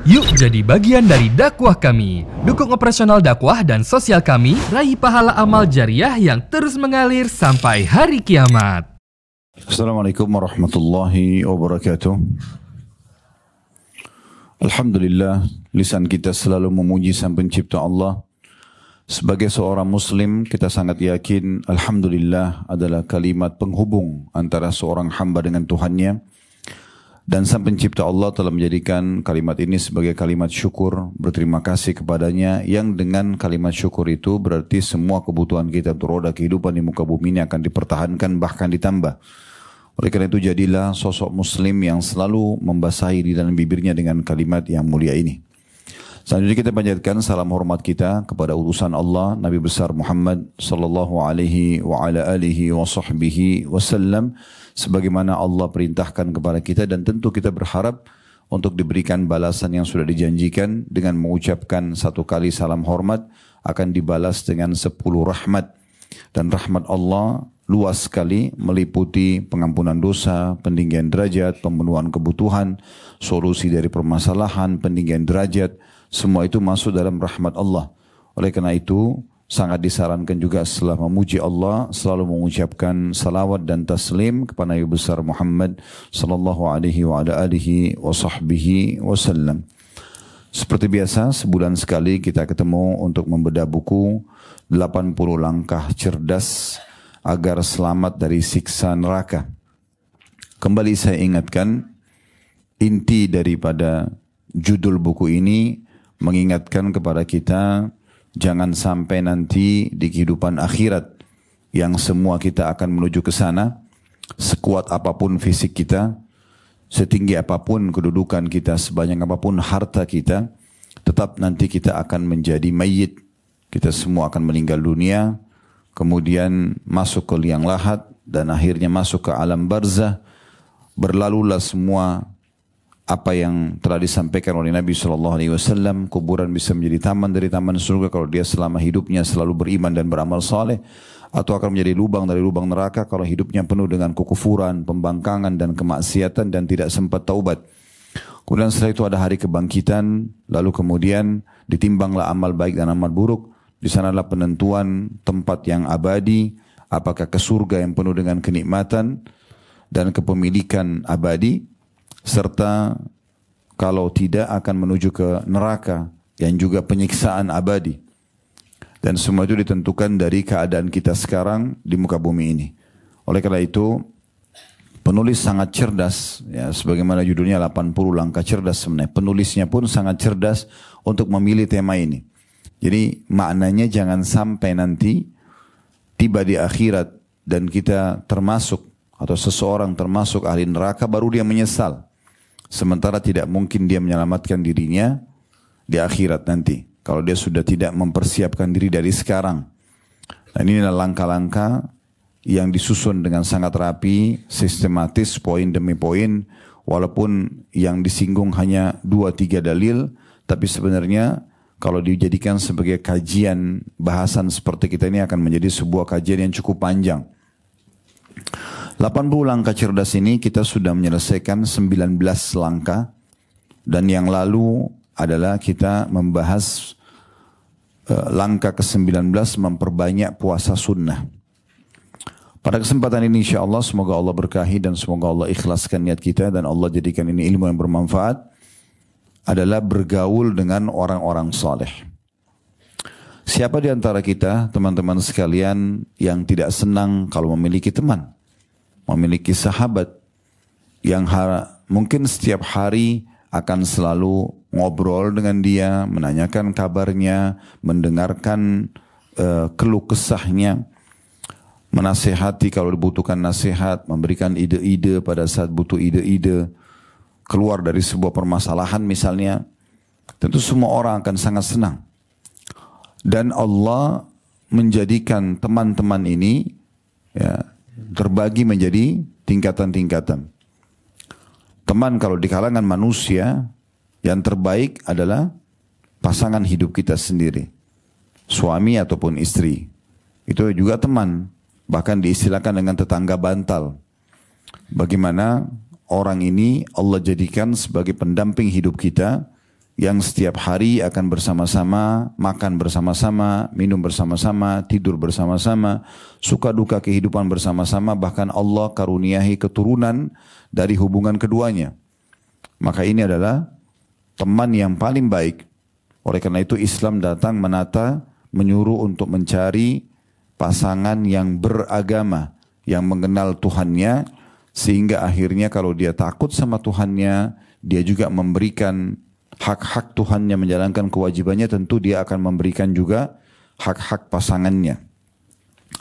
Yuk jadi bagian dari dakwah kami. Dukung operasional dakwah dan sosial kami, raih pahala amal jariah yang terus mengalir sampai hari kiamat. Assalamualaikum warahmatullahi wabarakatuh. Alhamdulillah, lisan kita selalu memuji Sang Pencipta Allah. Sebagai seorang muslim, kita sangat yakin Alhamdulillah adalah kalimat penghubung antara seorang hamba dengan Tuhannya. Dan Sang Pencipta Allah telah menjadikan kalimat ini sebagai kalimat syukur, berterima kasih kepadanya, yang dengan kalimat syukur itu berarti semua kebutuhan kita untuk roda kehidupan di muka bumi ini akan dipertahankan, bahkan ditambah. Oleh karena itu jadilah sosok muslim yang selalu membasahi di dalam bibirnya dengan kalimat yang mulia ini. Selanjutnya kita panjatkan salam hormat kita kepada utusan Allah, Nabi besar Muhammad sallallahu alaihi wa ala alihi wa sahbihi wasallam, sebagaimana Allah perintahkan kepada kita, dan tentu kita berharap untuk diberikan balasan yang sudah dijanjikan dengan mengucapkan satu kali salam hormat akan dibalas dengan 10 rahmat. Dan rahmat Allah luas sekali, meliputi pengampunan dosa, peninggian derajat, pemenuhan kebutuhan, solusi dari permasalahan, peninggian derajat, semua itu masuk dalam rahmat Allah. Oleh karena itu sangat disarankan juga setelah memuji Allah selalu mengucapkan salawat dan taslim kepada Nabi besar Muhammad sallallahu alaihi wa ala alihi wa sahbihi wasallam. Seperti biasa, sebulan sekali kita ketemu untuk membedah buku 80 langkah cerdas agar selamat dari siksa neraka. Kembali saya ingatkan, inti daripada judul buku ini mengingatkan kepada kita jangan sampai nanti di kehidupan akhirat yang semua kita akan menuju ke sana, sekuat apapun fisik kita, setinggi apapun kedudukan kita, sebanyak apapun harta kita, tetap nanti kita akan menjadi mayit. Kita semua akan meninggal dunia, kemudian masuk ke liang lahat, dan akhirnya masuk ke alam barzah. Berlalulah semua apa yang telah disampaikan oleh Nabi SAW, kuburan bisa menjadi taman dari taman surga kalau dia selama hidupnya selalu beriman dan beramal saleh, atau akan menjadi lubang dari lubang neraka kalau hidupnya penuh dengan kekufuran, pembangkangan dan kemaksiatan dan tidak sempat taubat. Kemudian setelah itu ada hari kebangkitan, lalu kemudian ditimbanglah amal baik dan amal buruk. Di sanalah penentuan tempat yang abadi, apakah ke surga yang penuh dengan kenikmatan dan kepemilikan abadi, serta kalau tidak akan menuju ke neraka yang juga penyiksaan abadi. Dan semua itu ditentukan dari keadaan kita sekarang di muka bumi ini. Oleh karena itu penulis sangat cerdas, ya, sebagaimana judulnya 80 langkah cerdas, sebenarnya penulisnya pun sangat cerdas untuk memilih tema ini. Jadi maknanya jangan sampai nanti tiba di akhirat dan kita termasuk atau seseorang termasuk ahli neraka baru dia menyesal. Sementara tidak mungkin dia menyelamatkan dirinya di akhirat nanti kalau dia sudah tidak mempersiapkan diri dari sekarang. Dan inilah langkah-langkah yang disusun dengan sangat rapi, sistematis, poin demi poin. Walaupun yang disinggung hanya 2-3 dalil, tapi sebenarnya kalau dijadikan sebagai kajian bahasan seperti kita ini akan menjadi sebuah kajian yang cukup panjang. 80 langkah cerdas ini kita sudah menyelesaikan 19 langkah, dan yang lalu adalah kita membahas langkah ke-19, memperbanyak puasa sunnah. Pada kesempatan ini insyaAllah semoga Allah berkahi dan semoga Allah ikhlaskan niat kita dan Allah jadikan ini ilmu yang bermanfaat, adalah bergaul dengan orang-orang saleh. Siapa di antara kita, teman-teman sekalian, yang tidak senang kalau memiliki teman, memiliki sahabat yang mungkin setiap hari akan selalu ngobrol dengan dia, menanyakan kabarnya, mendengarkan keluh kesahnya, menasehati kalau dibutuhkan nasihat, memberikan ide-ide pada saat butuh ide-ide, keluar dari sebuah permasalahan misalnya. Tentu semua orang akan sangat senang. Dan Allah menjadikan teman-teman ini ya, terbagi menjadi tingkatan-tingkatan. Teman kalau di kalangan manusia, yang terbaik adalah pasangan hidup kita sendiri, suami ataupun istri. Itu juga teman, bahkan diistilahkan dengan tetangga bantal. Bagaimana orang ini Allah jadikan sebagai pendamping hidup kita yang setiap hari akan bersama-sama, makan bersama-sama, minum bersama-sama, tidur bersama-sama, suka duka kehidupan bersama-sama, bahkan Allah karuniahi keturunan dari hubungan keduanya. Maka ini adalah teman yang paling baik. Oleh karena itu Islam datang menata, menyuruh untuk mencari pasangan yang beragama, yang mengenal Tuhannya, sehingga akhirnya kalau dia takut sama Tuhannya, dia juga memberikan hak-hak Tuhannya, menjalankan kewajibannya, tentu dia akan memberikan juga hak-hak pasangannya.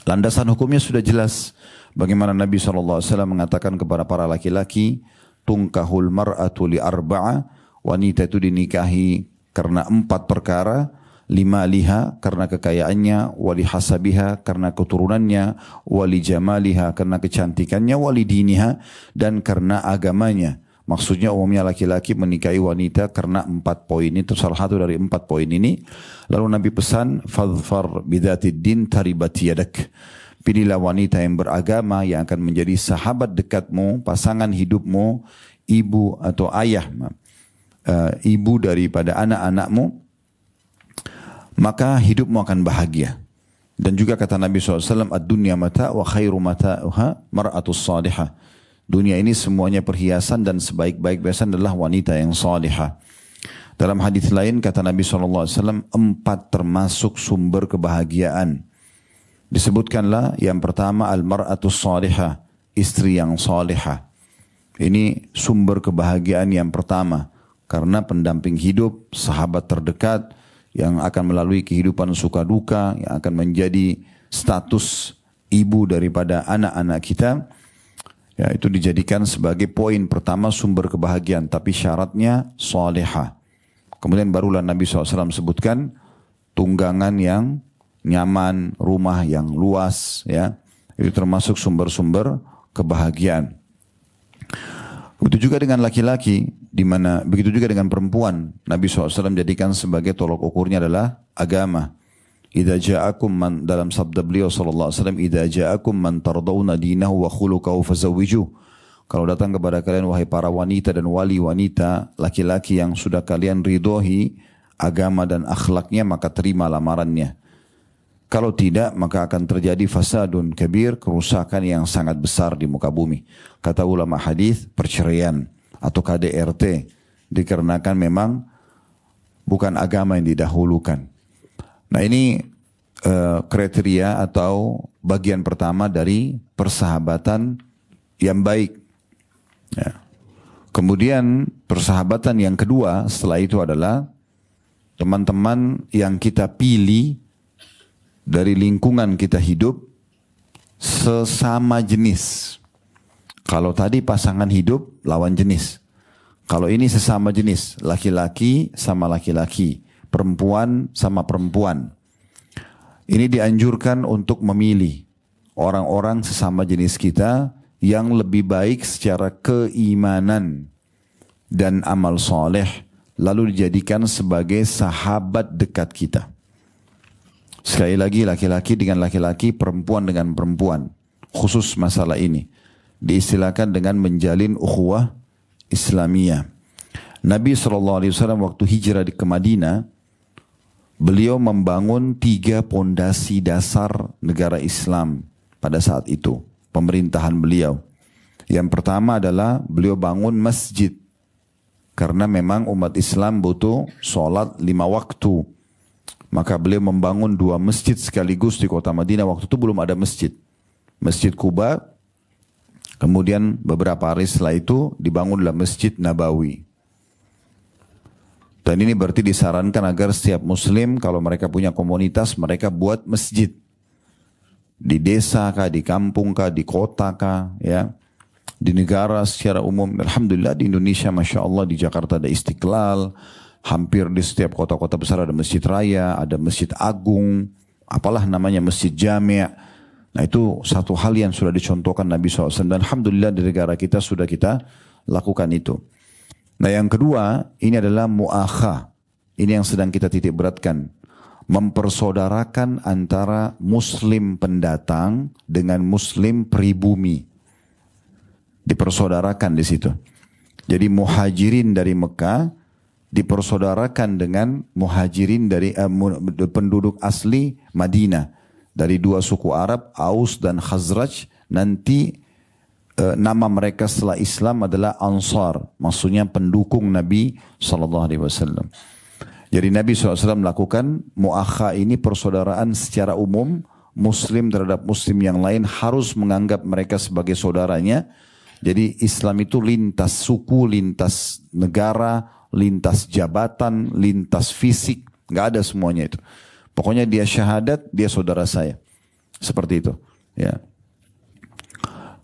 Landasan hukumnya sudah jelas. Bagaimana Nabi SAW mengatakan kepada para laki-laki, tungkahul mar'atu li arba'a, wanita itu dinikahi karena 4 perkara, 5 liha karena kekayaannya, wali hasabiha karena keturunannya, wali jamaliha karena kecantikannya, wali diniha dan karena agamanya. Maksudnya umumnya laki-laki menikahi wanita karena 4 poin itu, salah satu dari 4 poin ini. Lalu Nabi pesan, fadfar bidatid din taribat yadak. Pilihlah wanita yang beragama yang akan menjadi sahabat dekatmu, pasangan hidupmu, ibu atau ayah, ibu daripada anak-anakmu, maka hidupmu akan bahagia. Dan juga kata Nabi SAW, ad-dunya mata' wa khairu mata'uha mar'atus salihah. Dunia ini semuanya perhiasan dan sebaik-baik perhiasan adalah wanita yang salihah. Dalam hadis lain kata Nabi SAW, 4 termasuk sumber kebahagiaan. Disebutkanlah yang pertama al-mar'atus salihah, istri yang salihah. Ini sumber kebahagiaan yang pertama. Karena pendamping hidup, sahabat terdekat, yang akan melalui kehidupan suka duka, yang akan menjadi status ibu daripada anak-anak kita, ya, itu dijadikan sebagai poin pertama sumber kebahagiaan, tapi syaratnya salihah. Kemudian barulah Nabi SAW sebutkan tunggangan yang nyaman, rumah yang luas, ya, itu termasuk sumber-sumber kebahagiaan. Begitu juga dengan laki-laki, di mana begitu juga dengan perempuan. Nabi SAW jadikan sebagai tolok ukurnya adalah agama. Idza ja'akum man, dalam sabda beliau sallallahu alaihi wasallam, idza ja'akum man tardawna dinahu wa khuluquhu fazawwijuh. Kalau datang kepada kalian wahai para wanita dan wali wanita, laki-laki yang sudah kalian ridhoi agama dan akhlaknya, maka terima lamarannya. Kalau tidak, maka akan terjadi fasadun kabir, kerusakan yang sangat besar di muka bumi. Kata ulama hadis, perceraian atau KDRT, dikarenakan memang bukan agama yang didahulukan. Nah ini kriteria atau bagian pertama dari persahabatan yang baik. Ya. Kemudian persahabatan yang kedua setelah itu adalah teman-teman yang kita pilih dari lingkungan kita hidup sesama jenis. Kalau tadi pasangan hidup lawan jenis. Kalau ini sesama jenis, laki-laki sama laki-laki, perempuan sama perempuan. Ini dianjurkan untuk memilih orang-orang sesama jenis kita yang lebih baik secara keimanan dan amal soleh, lalu dijadikan sebagai sahabat dekat kita. Sekali lagi, laki-laki dengan laki-laki, perempuan dengan perempuan. Khusus masalah ini diistilahkan dengan menjalin ukhuwah Islamiyah. Nabi SAW waktu hijrah ke Madinah, beliau membangun 3 pondasi dasar negara Islam pada saat itu, pemerintahan beliau. Yang pertama adalah beliau bangun masjid. Karena memang umat Islam butuh sholat 5 waktu. Maka beliau membangun 2 masjid sekaligus di kota Madinah. Waktu itu belum ada masjid. Masjid Quba. Kemudian beberapa hari setelah itu dibangunlah Masjid Nabawi. Dan ini berarti disarankan agar setiap muslim kalau mereka punya komunitas, mereka buat masjid. Di desa kah, di kampung kah, di kota kah, ya. Di negara secara umum. Alhamdulillah di Indonesia, Masya Allah, di Jakarta ada Istiqlal. Hampir di setiap kota-kota besar ada masjid raya, ada masjid agung, apalah namanya, masjid jami'. Nah itu satu hal yang sudah dicontohkan Nabi SAW. Dan Alhamdulillah di negara kita sudah kita lakukan itu. Nah yang kedua, ini adalah mu'akha. Ini yang sedang kita titik beratkan. Mempersaudarakan antara muslim pendatang dengan muslim pribumi. Dipersaudarakan di situ. Jadi muhajirin dari Mekah dipersaudarakan dengan muhajirin dari penduduk asli Madinah. Dari dua suku Arab, Aus dan Khazraj, nanti nama mereka setelah Islam adalah Ansar. Maksudnya pendukung Nabi SAW. Jadi Nabi SAW melakukan mu'akha ini, persaudaraan secara umum. Muslim terhadap muslim yang lain harus menganggap mereka sebagai saudaranya. Jadi Islam itu lintas suku, lintas negara, lintas jabatan, lintas fisik. Nggak ada semuanya itu. Pokoknya dia syahadat, dia saudara saya. Seperti itu. Ya.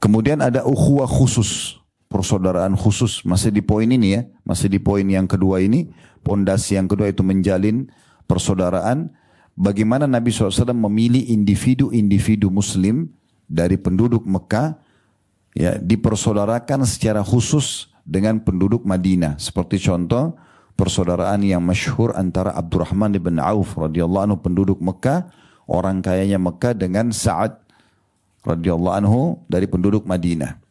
Kemudian ada ukhuwah khusus. Persaudaraan khusus. Masih di poin ini ya. Masih di poin yang kedua ini. Pondasi yang kedua itu menjalin persaudaraan. Bagaimana Nabi SAW memilih individu-individu muslim dari penduduk Mekah. Ya, dipersaudarakan secara khusus dengan penduduk Madinah. Seperti contoh persaudaraan yang masyhur antara Abdurrahman bin Auf radhiyallahu anhu penduduk Mekah, orang kayanya Mekah, dengan Sa'ad radhiyallahu anhu dari penduduk Madinah.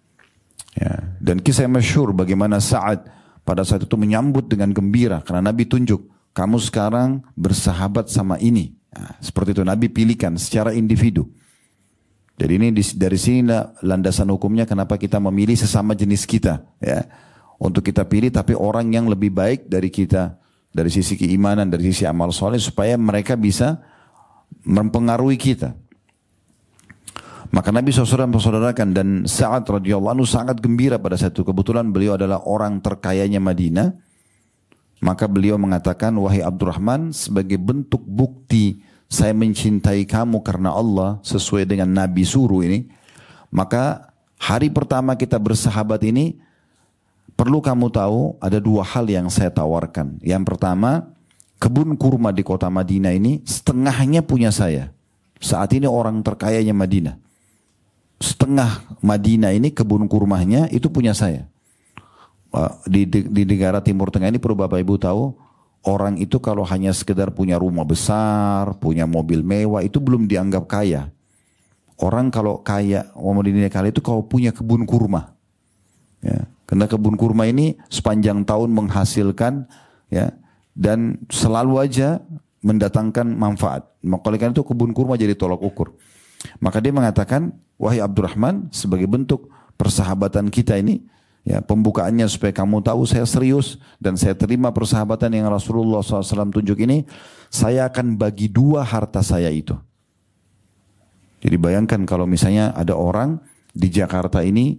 Ya, dan kisah masyhur bagaimana Sa'ad pada saat itu menyambut dengan gembira karena Nabi tunjuk, kamu sekarang bersahabat sama ini. Nah, seperti itu Nabi pilihkan secara individu. Jadi ini dari sini landasan hukumnya kenapa kita memilih sesama jenis kita, ya. Untuk kita pilih tapi orang yang lebih baik dari kita, dari sisi keimanan, dari sisi amal soleh, supaya mereka bisa mempengaruhi kita. Maka Nabi SAW mempersaudarakan, dan Sa'ad radhiyallahu anhu sangat gembira pada saat itu. Kebetulan beliau adalah orang terkayanya Madinah. Maka beliau mengatakan, wahai Abdurrahman, sebagai bentuk bukti saya mencintai kamu karena Allah sesuai dengan Nabi suruh ini, maka hari pertama kita bersahabat ini, perlu kamu tahu ada dua hal yang saya tawarkan. Yang pertama, kebun kurma di kota Madinah ini setengahnya punya saya. Saat ini orang terkayanya Madinah. Setengah Madinah ini kebun kurmanya itu punya saya. Di negara Timur Tengah ini perlu Bapak Ibu tahu, orang itu kalau hanya sekedar punya rumah besar, punya mobil mewah, itu belum dianggap kaya. Orang kalau kaya, orang di dunia kaya itu kalau punya kebun kurma. Ya, karena kebun kurma ini sepanjang tahun menghasilkan, ya, dan selalu aja mendatangkan manfaat. Maka oleh karena itu kebun kurma jadi tolak ukur. Maka dia mengatakan, wahai Abdurrahman, sebagai bentuk persahabatan kita ini, ya, pembukaannya supaya kamu tahu saya serius dan saya terima persahabatan yang Rasulullah SAW tunjuk ini, saya akan bagi dua harta saya itu. Jadi bayangkan kalau misalnya ada orang di Jakarta ini,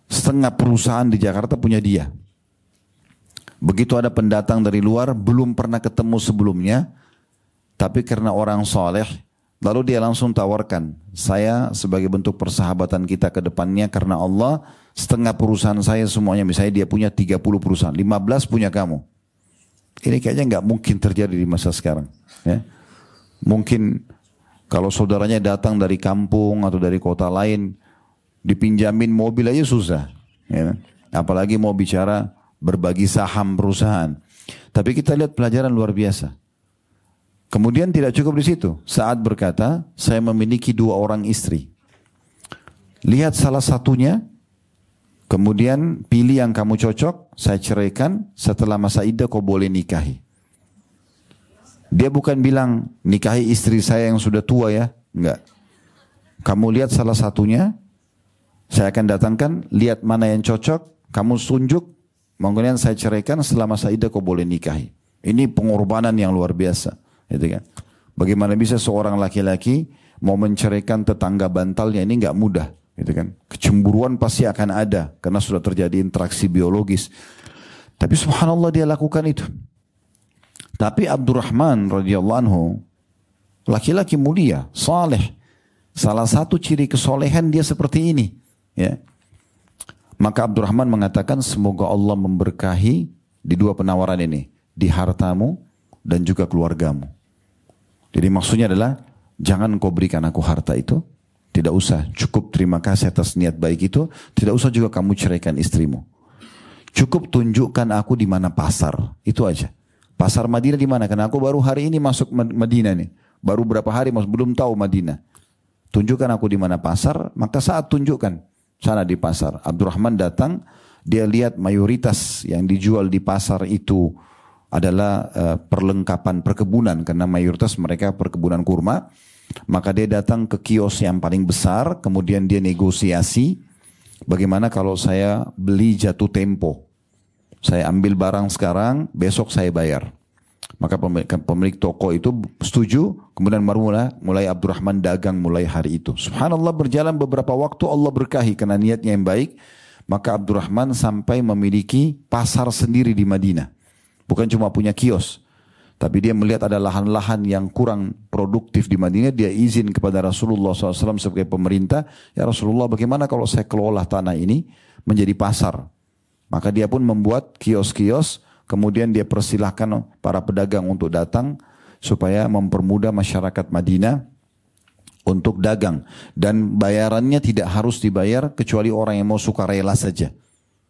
setengah perusahaan di Jakarta punya dia. Begitu ada pendatang dari luar, belum pernah ketemu sebelumnya, tapi karena orang soleh, lalu dia langsung tawarkan, saya sebagai bentuk persahabatan kita ke depannya karena Allah, setengah perusahaan saya semuanya, misalnya dia punya 30 perusahaan, 15 punya kamu. Ini kayaknya nggak mungkin terjadi di masa sekarang. Ya. Mungkin kalau saudaranya datang dari kampung atau dari kota lain, dipinjamin mobil aja susah. Ya. Apalagi mau bicara berbagi saham perusahaan. Tapi kita lihat pelajaran luar biasa. Kemudian tidak cukup di situ. Sa'ad berkata, saya memiliki 2 orang istri. Lihat salah satunya, kemudian pilih yang kamu cocok, saya ceraikan, setelah masa iddah kau boleh nikahi. Dia bukan bilang, nikahi istri saya yang sudah tua ya. Enggak. Kamu lihat salah satunya, saya akan datangkan, lihat mana yang cocok, kamu tunjuk, kemudian saya ceraikan, setelah masa iddah kau boleh nikahi. Ini pengorbanan yang luar biasa. Gitu kan? Bagaimana bisa seorang laki-laki mau menceraikan tetangga bantalnya, ini nggak mudah, gitu kan? Kecemburuan pasti akan ada karena sudah terjadi interaksi biologis. Tapi subhanallah dia lakukan itu. Tapi Abdurrahman radhiyallahu anhu laki-laki mulia, saleh. Salah satu ciri kesolehan dia seperti ini, ya. Maka Abdurrahman mengatakan, semoga Allah memberkahi di 2 penawaran ini, di hartamu dan juga keluargamu. Jadi maksudnya adalah, jangan kau berikan aku harta itu, tidak usah, cukup terima kasih atas niat baik itu, tidak usah juga kamu ceraikan istrimu. Cukup tunjukkan aku di mana pasar, itu aja. Pasar Madinah di mana? Karena aku baru hari ini masuk Madinah nih, baru berapa hari belum tahu Madinah. Tunjukkan aku di mana pasar, maka saat tunjukkan sana di pasar. Abdurrahman datang, dia lihat mayoritas yang dijual di pasar itu adalah perlengkapan perkebunan, karena mayoritas mereka perkebunan kurma. Maka dia datang ke kios yang paling besar, kemudian dia negosiasi, bagaimana kalau saya beli jatuh tempo, saya ambil barang sekarang, besok saya bayar. Maka pemilik toko itu setuju, kemudian mulai Abdurrahman dagang mulai hari itu. Subhanallah, berjalan beberapa waktu, Allah berkahi karena niatnya yang baik. Maka Abdurrahman sampai memiliki pasar sendiri di Madinah. Bukan cuma punya kios, tapi dia melihat ada lahan-lahan yang kurang produktif di Madinah. Dia izin kepada Rasulullah SAW sebagai pemerintah, ya Rasulullah, bagaimana kalau saya kelola tanah ini menjadi pasar? Maka dia pun membuat kios-kios, kemudian dia persilahkan para pedagang untuk datang supaya mempermudah masyarakat Madinah untuk dagang. Dan bayarannya tidak harus dibayar kecuali orang yang mau sukarela saja,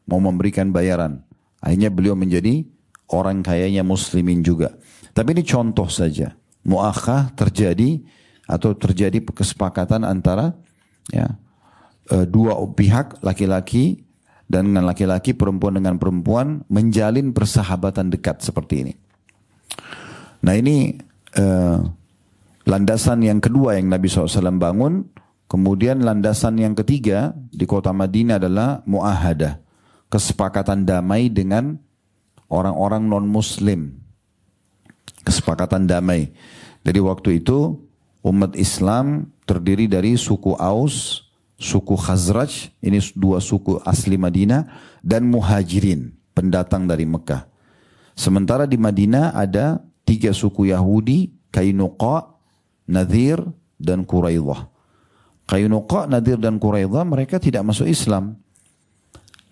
mau memberikan bayaran. Akhirnya beliau menjadi orang kayanya muslimin juga. Tapi ini contoh saja. Mu'akhah terjadi atau terjadi kesepakatan antara dua pihak, laki-laki dan dengan laki-laki, perempuan dengan perempuan, menjalin persahabatan dekat seperti ini. Nah ini landasan yang kedua yang Nabi SAW bangun. Kemudian landasan yang ketiga di kota Madinah adalah mu'ahadah, kesepakatan damai dengan orang-orang non-muslim. Kesepakatan damai. Jadi waktu itu umat Islam terdiri dari suku Aus, suku Khazraj, ini dua suku asli Madinah, dan Muhajirin, pendatang dari Mekah. Sementara di Madinah ada 3 suku Yahudi, Qainuqa, Nadir, dan Quraidah. Qainuqa, Nadir, dan Quraidah mereka tidak masuk Islam.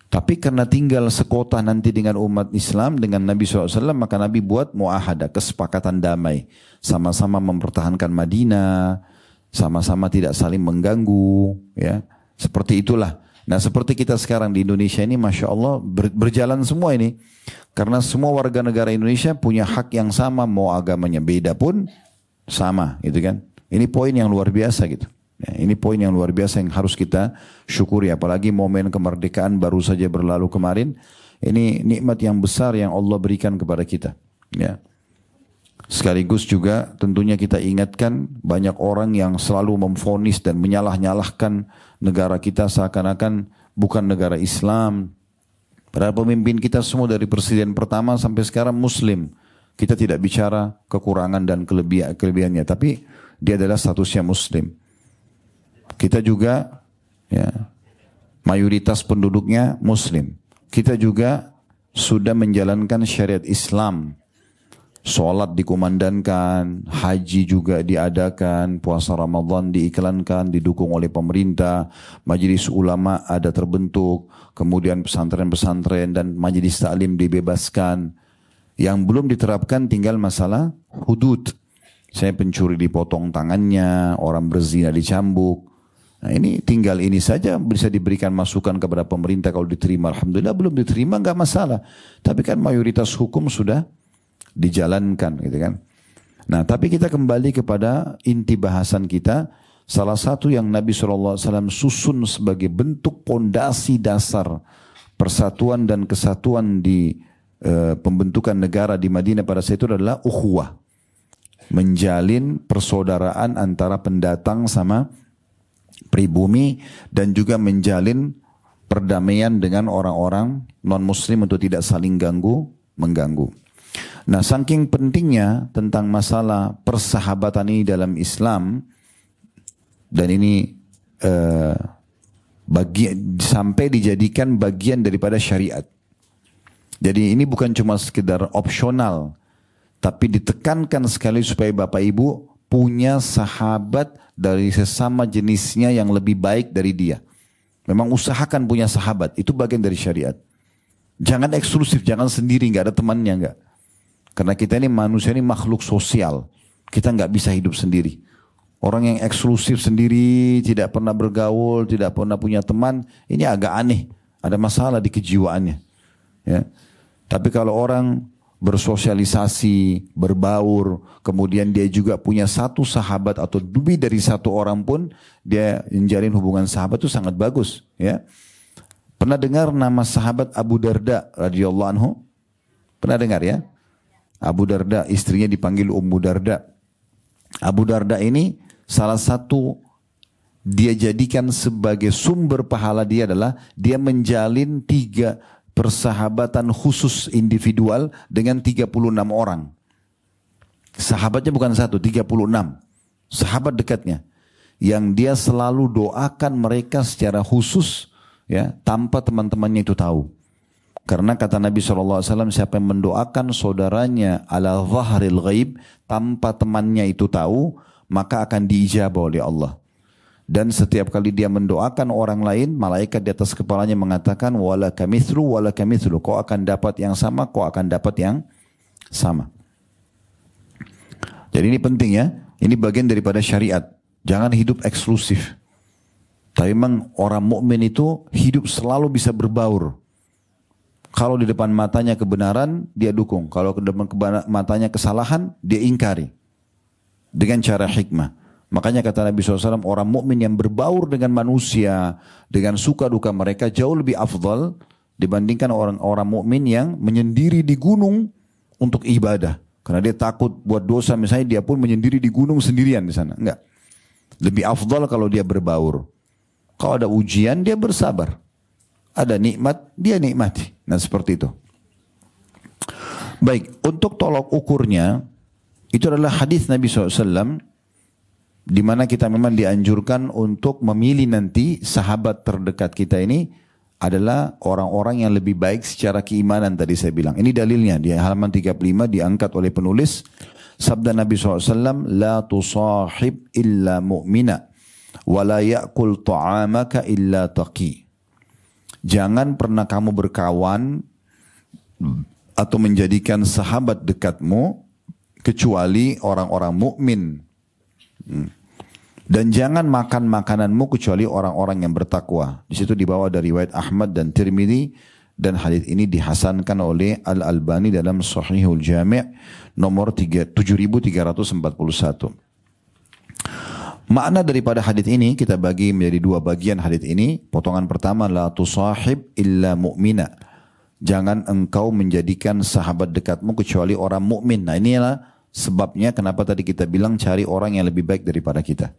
Tapi karena tinggal sekota nanti dengan umat Islam, dengan Nabi SAW, maka Nabi buat mu'ahadah, kesepakatan damai. Sama-sama mempertahankan Madinah, sama-sama tidak saling mengganggu. Ya, seperti itulah. Nah seperti kita sekarang di Indonesia ini, Masya Allah berjalan semua ini. Karena semua warga negara Indonesia punya hak yang sama, mau agamanya beda pun sama, gitu kan. Ini poin yang luar biasa gitu. Ya, ini poin yang luar biasa yang harus kita syukuri. Apalagi momen kemerdekaan baru saja berlalu kemarin. Ini nikmat yang besar yang Allah berikan kepada kita. Ya. Sekaligus juga tentunya kita ingatkan banyak orang yang selalu memvonis dan menyalah-nyalahkan negara kita seakan-akan bukan negara Islam. Padahal pemimpin kita semua dari presiden pertama sampai sekarang Muslim. Kita tidak bicara kekurangan dan kelebihannya, tapi dia adalah statusnya Muslim. Kita juga mayoritas penduduknya Muslim. Kita juga sudah menjalankan syariat Islam. Sholat dikumandangkan, haji juga diadakan, puasa Ramadan diiklankan, didukung oleh pemerintah, majelis ulama ada terbentuk, kemudian pesantren-pesantren dan majelis taklim dibebaskan. Yang belum diterapkan tinggal masalah hudud. Saya pencuri dipotong tangannya, orang berzina dicambuk. Nah ini tinggal ini saja bisa diberikan masukan kepada pemerintah kalau diterima. Alhamdulillah, belum diterima nggak masalah. Tapi kan mayoritas hukum sudah dijalankan gitu kan. Nah tapi kita kembali kepada inti bahasan kita. Salah satu yang Nabi SAW susun sebagai bentuk pondasi dasar persatuan dan kesatuan di pembentukan negara di Madinah pada saat itu adalah ukhuwah. Menjalin persaudaraan antara pendatang sama pribumi dan juga menjalin perdamaian dengan orang-orang non-muslim untuk tidak saling mengganggu. Nah, saking pentingnya tentang masalah persahabatan ini dalam Islam, dan ini sampai dijadikan bagian daripada syariat. Jadi ini bukan cuma sekedar opsional, tapi ditekankan sekali supaya Bapak Ibu punya sahabat dari sesama jenisnya yang lebih baik dari dia. Memang usahakan punya sahabat, itu bagian dari syariat. Jangan eksklusif, jangan sendiri, nggak ada temannya, nggak. Karena kita ini manusia ini makhluk sosial. Kita nggak bisa hidup sendiri. Orang yang eksklusif sendiri, tidak pernah bergaul, tidak pernah punya teman, ini agak aneh. Ada masalah di kejiwaannya. Ya. Tapi kalau orang bersosialisasi, berbaur, kemudian dia juga punya satu sahabat atau lebih dari satu orang pun, dia menjalin hubungan sahabat itu sangat bagus. Ya. Pernah dengar nama sahabat Abu Darda radhiyallahu anhu? Pernah dengar ya? Abu Darda, istrinya dipanggil Ummu Darda. Abu Darda ini salah satu dia jadikan sebagai sumber pahala dia adalah dia menjalin 3 persahabatan khusus individual dengan 36 orang. Sahabatnya bukan 1, 36. Sahabat dekatnya. Yang dia selalu doakan mereka secara khusus ya, tanpa teman-temannya itu tahu. Karena kata Nabi SAW, siapa yang mendoakan saudaranya ala zahril ghaib tanpa temannya itu tahu, maka akan diijabah oleh Allah. Dan setiap kali dia mendoakan orang lain, malaikat di atas kepalanya mengatakan, wala kamithlu, kau akan dapat yang sama, kau akan dapat yang sama. Jadi ini penting ya, ini bagian daripada syariat. Jangan hidup eksklusif. Tapi memang orang mukmin itu hidup selalu bisa berbaur. Kalau di depan matanya kebenaran, dia dukung. Kalau di depan matanya kesalahan, dia ingkari. Dengan cara hikmah. Makanya kata Nabi SAW, orang mukmin yang berbaur dengan manusia, dengan suka duka mereka jauh lebih afdal dibandingkan orang-orang mukmin yang menyendiri di gunung untuk ibadah. Karena dia takut buat dosa, misalnya dia pun menyendiri di gunung sendirian di sana. Enggak. Lebih afdal kalau dia berbaur. Kalau ada ujian, dia bersabar. Ada nikmat, dia nikmati. Nah seperti itu. Baik, untuk tolok ukurnya, itu adalah hadis Nabi SAW, di mana kita memang dianjurkan untuk memilih nanti sahabat terdekat kita ini adalah orang-orang yang lebih baik secara keimanan tadi saya bilang. Ini dalilnya di halaman 35 diangkat oleh penulis. Sabda Nabi SAW, La tusahib illa mu'mina, wa la ya'kul ta'amaka illa taqi. Jangan pernah kamu berkawan atau menjadikan sahabat dekatmu kecuali orang-orang mukmin. Dan jangan makan makananmu kecuali orang-orang yang bertakwa. Di situ dibawa dari riwayat Ahmad dan Tirmidzi, dan hadis ini dihasankan oleh Al-Albani dalam Sahihul Jami' nomor 7341. Makna daripada hadis ini kita bagi menjadi 2 bagian hadis ini. Potongan pertama, la tusahib illa mu'mina. Jangan engkau menjadikan sahabat dekatmu kecuali orang mukmin. Nah inilah sebabnya kenapa tadi kita bilang cari orang yang lebih baik daripada kita.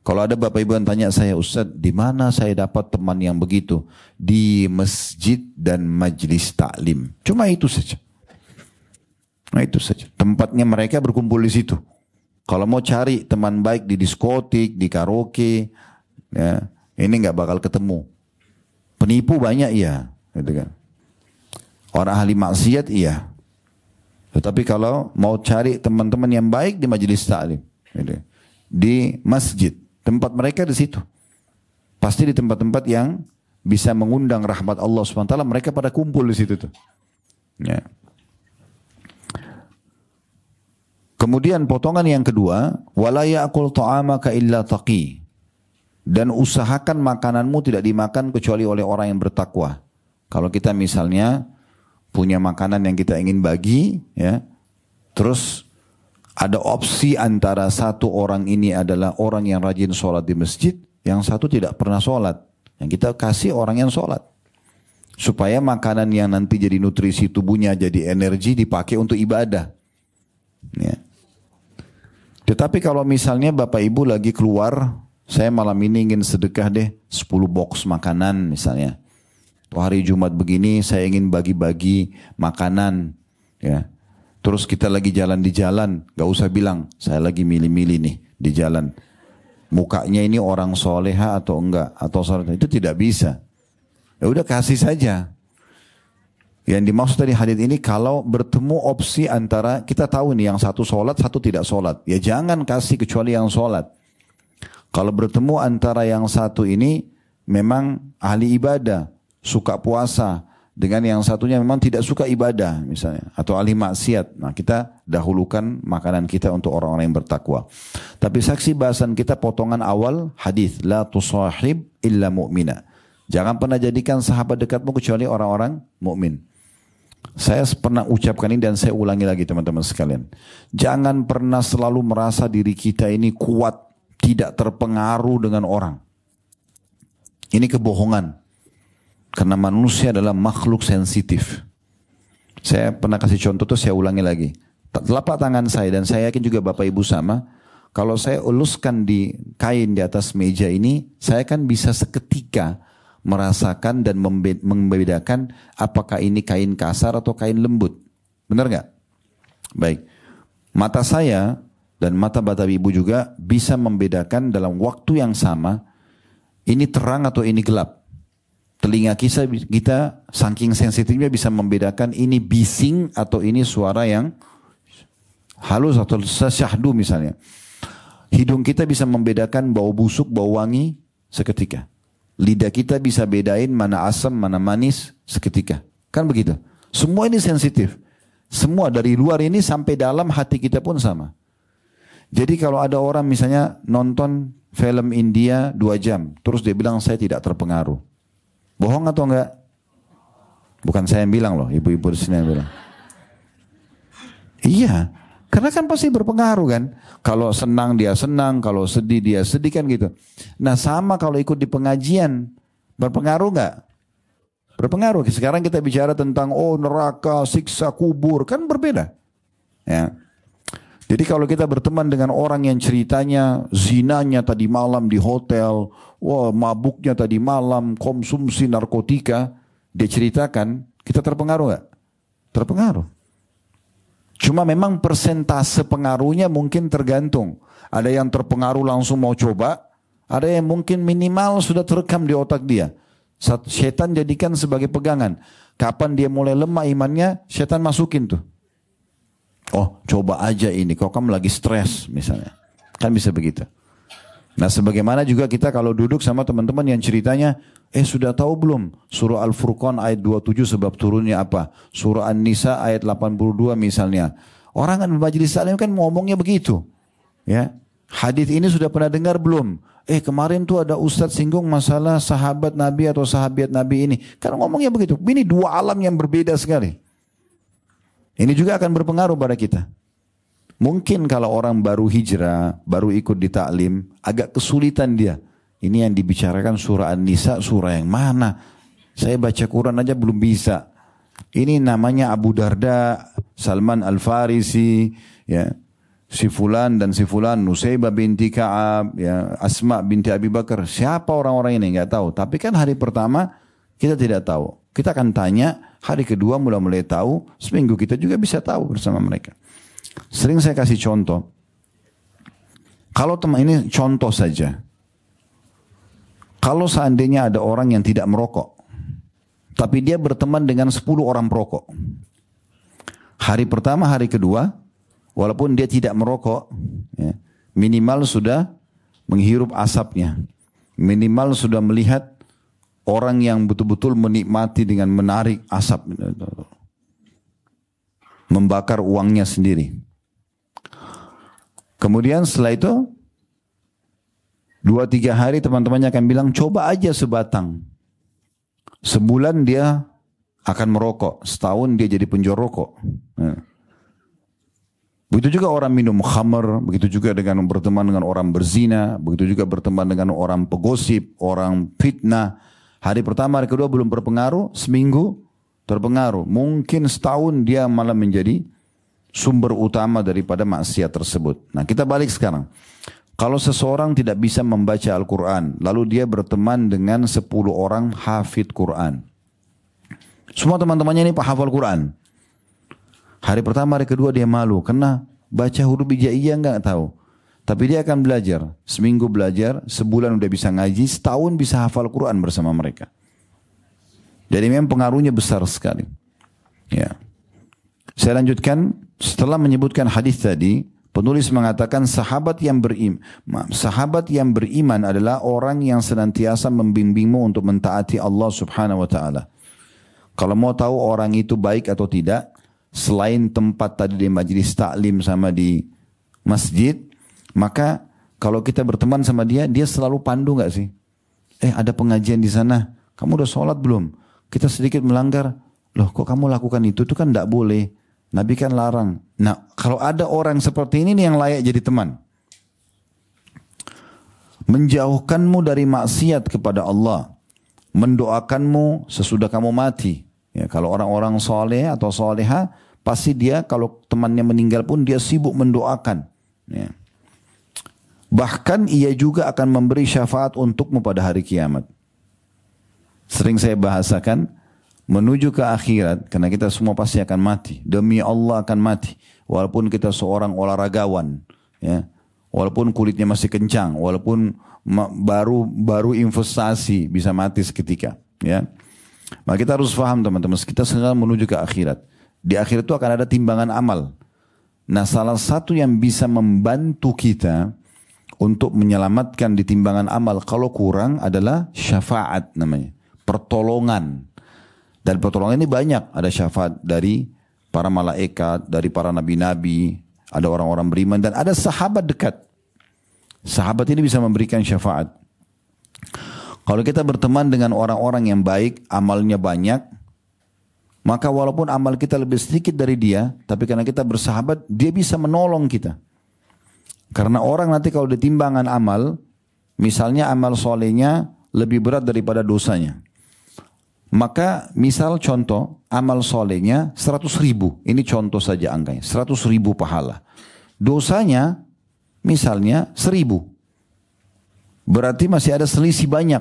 Kalau ada bapak ibu yang tanya saya, Ustaz, di mana saya dapat teman yang begitu? Di masjid dan majlis taklim. Cuma itu saja. Nah itu saja. Tempatnya mereka berkumpul di situ. Kalau mau cari teman baik di diskotik, di karaoke, ya, ini nggak bakal ketemu. Penipu banyak iya, gitu kan. Orang ahli maksiat iya. Tetapi kalau mau cari teman-teman yang baik di majelis taklim, gitu. Di masjid, tempat mereka di situ. Pasti di tempat-tempat yang bisa mengundang rahmat Allah SWT, mereka pada kumpul di situ tuh. Ya. Kemudian potongan yang kedua, wala ya'kul ta'amaka illa taqi. Dan usahakan makananmu tidak dimakan kecuali oleh orang yang bertakwa. Kalau kita misalnya punya makanan yang kita ingin bagi, ya, terus ada opsi antara satu orang ini adalah orang yang rajin sholat di masjid, yang satu tidak pernah sholat. Yang kita kasih orang yang sholat. Supaya makanan yang nanti jadi nutrisi tubuhnya, jadi energi dipakai untuk ibadah. Ya. Tetapi kalau misalnya bapak ibu lagi keluar, saya malam ini ingin sedekah deh 10 box makanan misalnya. Hari Jumat begini saya ingin bagi-bagi makanan. Ya. Terus kita lagi jalan di jalan, gak usah bilang saya lagi milih-milih nih di jalan. Mukanya ini orang soleha atau enggak, atau soleha, itu tidak bisa. Ya udah kasih saja. Yang dimaksud dari hadis ini kalau bertemu opsi antara kita tahu nih yang satu sholat, satu tidak sholat. Ya jangan kasih kecuali yang sholat. Kalau bertemu antara yang satu ini memang ahli ibadah, suka puasa. Dengan yang satunya memang tidak suka ibadah misalnya. Atau ahli maksiat. Nah kita dahulukan makanan kita untuk orang-orang yang bertakwa. Tapi saksi bahasan kita potongan awal hadis. La tusahib illa mu'mina. Jangan pernah jadikan sahabat dekatmu kecuali orang-orang mukmin. Saya pernah ucapkan ini dan saya ulangi lagi teman-teman sekalian. Jangan pernah selalu merasa diri kita ini kuat, tidak terpengaruh dengan orang. Ini kebohongan. Karena manusia adalah makhluk sensitif. Saya pernah kasih contoh tuh, saya ulangi lagi. telapak tangan saya, dan saya yakin juga Bapak Ibu sama, kalau saya uluskan di kain di atas meja ini, saya kan bisa seketika merasakan dan membedakan apakah ini kain kasar atau kain lembut. Benar nggak? Baik. Mata saya dan mata Bapak Ibu juga bisa membedakan dalam waktu yang sama, ini terang atau ini gelap. Telinga kita saking sensitifnya bisa membedakan ini bising atau ini suara yang halus atau syahdu misalnya. Hidung kita bisa membedakan bau busuk, bau wangi seketika. Lidah kita bisa bedain mana asam, mana manis seketika. Kan begitu. Semua ini sensitif. Semua dari luar ini sampai dalam hati kita pun sama. Jadi kalau ada orang misalnya nonton film India 2 jam, terus dia bilang saya tidak terpengaruh. Bohong atau enggak? Bukan saya yang bilang loh, ibu-ibu di sini yang bilang. Iya. Karena kan pasti berpengaruh kan. Kalau senang dia senang, kalau sedih dia sedih kan gitu. Nah sama kalau ikut di pengajian, berpengaruh nggak? Berpengaruh. Sekarang kita bicara tentang neraka, siksa kubur, kan berbeda. Ya. Jadi kalau kita berteman dengan orang yang ceritanya zinanya tadi malam di hotel, mabuknya tadi malam, konsumsi narkotika, dia ceritakan, kita terpengaruh nggak? Terpengaruh. Cuma memang persentase pengaruhnya mungkin tergantung. Ada yang terpengaruh langsung mau coba, ada yang mungkin minimal sudah terekam di otak dia. Setan jadikan sebagai pegangan. Kapan dia mulai lemah imannya, setan masukin tuh. Oh coba aja ini, kok kamu lagi stres misalnya. Kan bisa begitu. Nah sebagaimana juga kita kalau duduk sama teman-teman yang ceritanya, sudah tahu belum surah Al-Furqan ayat 27 sebab turunnya apa? Surah An-Nisa ayat 82 misalnya. Orang kan majelis taklim kan ngomongnya begitu. Ya. Hadis ini sudah pernah dengar belum? Kemarin tuh ada ustadz singgung masalah sahabat Nabi atau sahabiat Nabi ini. Kan ngomongnya begitu. Ini 2 alam yang berbeda sekali. Ini juga akan berpengaruh pada kita. Mungkin kalau orang baru hijrah, baru ikut di taklim, agak kesulitan dia. Ini yang dibicarakan surah An-Nisa, surah yang mana? Saya baca Quran aja belum bisa. Ini namanya Abu Darda, Salman Al-Farisi, ya, si fulan dan si fulan, Nusaybah binti Ka'ab, ya, Asma binti Abi Bakar. Siapa orang-orang ini? Nggak tahu. Tapi kan hari pertama kita tidak tahu. Kita akan tanya, hari kedua mulai tahu, seminggu kita juga bisa tahu bersama mereka. Sering saya kasih contoh. Kalau teman ini contoh saja. Kalau seandainya ada orang yang tidak merokok, tapi dia berteman dengan 10 orang perokok. Hari pertama, hari kedua, walaupun dia tidak merokok, ya, minimal sudah menghirup asapnya. Minimal sudah melihat orang yang betul-betul menikmati dengan menarik asap. Membakar uangnya sendiri. Kemudian setelah itu 2-3 hari teman-temannya akan bilang coba aja sebatang. Sebulan dia akan merokok, setahun dia jadi penjual rokok. Begitu juga orang minum khamr, begitu juga dengan berteman dengan orang berzina, begitu juga berteman dengan orang pegosip, orang fitnah. Hari pertama, hari kedua belum berpengaruh, seminggu terpengaruh. Mungkin setahun dia malah menjadi sumber utama daripada maksiat tersebut. Nah kita balik sekarang. Kalau seseorang tidak bisa membaca Al-Quran, lalu dia berteman dengan 10 orang hafid Quran. Semua teman-temannya ini hafal Quran. Hari pertama, hari kedua dia malu, karena baca huruf hijaiyah nggak tahu. Tapi dia akan belajar. Seminggu belajar, sebulan udah bisa ngaji, setahun bisa hafal Quran bersama mereka. Jadi memang pengaruhnya besar sekali. Ya. Saya lanjutkan, setelah menyebutkan hadis tadi, penulis mengatakan sahabat yang beriman adalah orang yang senantiasa membimbingmu untuk mentaati Allah Subhanahu wa taala. Kalau mau tahu orang itu baik atau tidak, selain tempat tadi di majelis taklim sama di masjid, maka kalau kita berteman sama dia, dia selalu pandu nggak sih? Ada pengajian di sana, kamu udah sholat belum? Kita sedikit melanggar, loh kok kamu lakukan itu kan tidak boleh. Nabi kan larang. Nah, kalau ada orang seperti ini yang layak jadi teman. Menjauhkanmu dari maksiat kepada Allah. Mendoakanmu sesudah kamu mati. Ya, kalau orang-orang soleh atau soleha, pasti dia kalau temannya meninggal pun dia sibuk mendoakan. Ya. Bahkan ia juga akan memberi syafaat untukmu pada hari kiamat. Sering saya bahasakan, menuju ke akhirat, karena kita semua pasti akan mati. Demi Allah akan mati. Walaupun kita seorang olahragawan, ya, walaupun kulitnya masih kencang, walaupun baru investasi bisa mati seketika. Ya, maka kita harus paham teman-teman, kita sekarang menuju ke akhirat. Di akhirat itu akan ada timbangan amal. Nah, salah satu yang bisa membantu kita untuk menyelamatkan di timbangan amal kalau kurang adalah syafaat namanya. Pertolongan. Dan pertolongan ini banyak. Ada syafaat dari para malaikat, dari para nabi-nabi, ada orang-orang beriman, dan ada sahabat dekat. Sahabat ini bisa memberikan syafaat. Kalau kita berteman dengan orang-orang yang baik, amalnya banyak, maka walaupun amal kita lebih sedikit dari dia, tapi karena kita bersahabat, dia bisa menolong kita. Karena orang nanti kalau ditimbangan amal, misalnya amal solehnya lebih berat daripada dosanya. Maka misal contoh amal solehnya 100 ribu. Ini contoh saja angkanya. 100 ribu pahala. Dosanya misalnya 1000. Berarti masih ada selisih banyak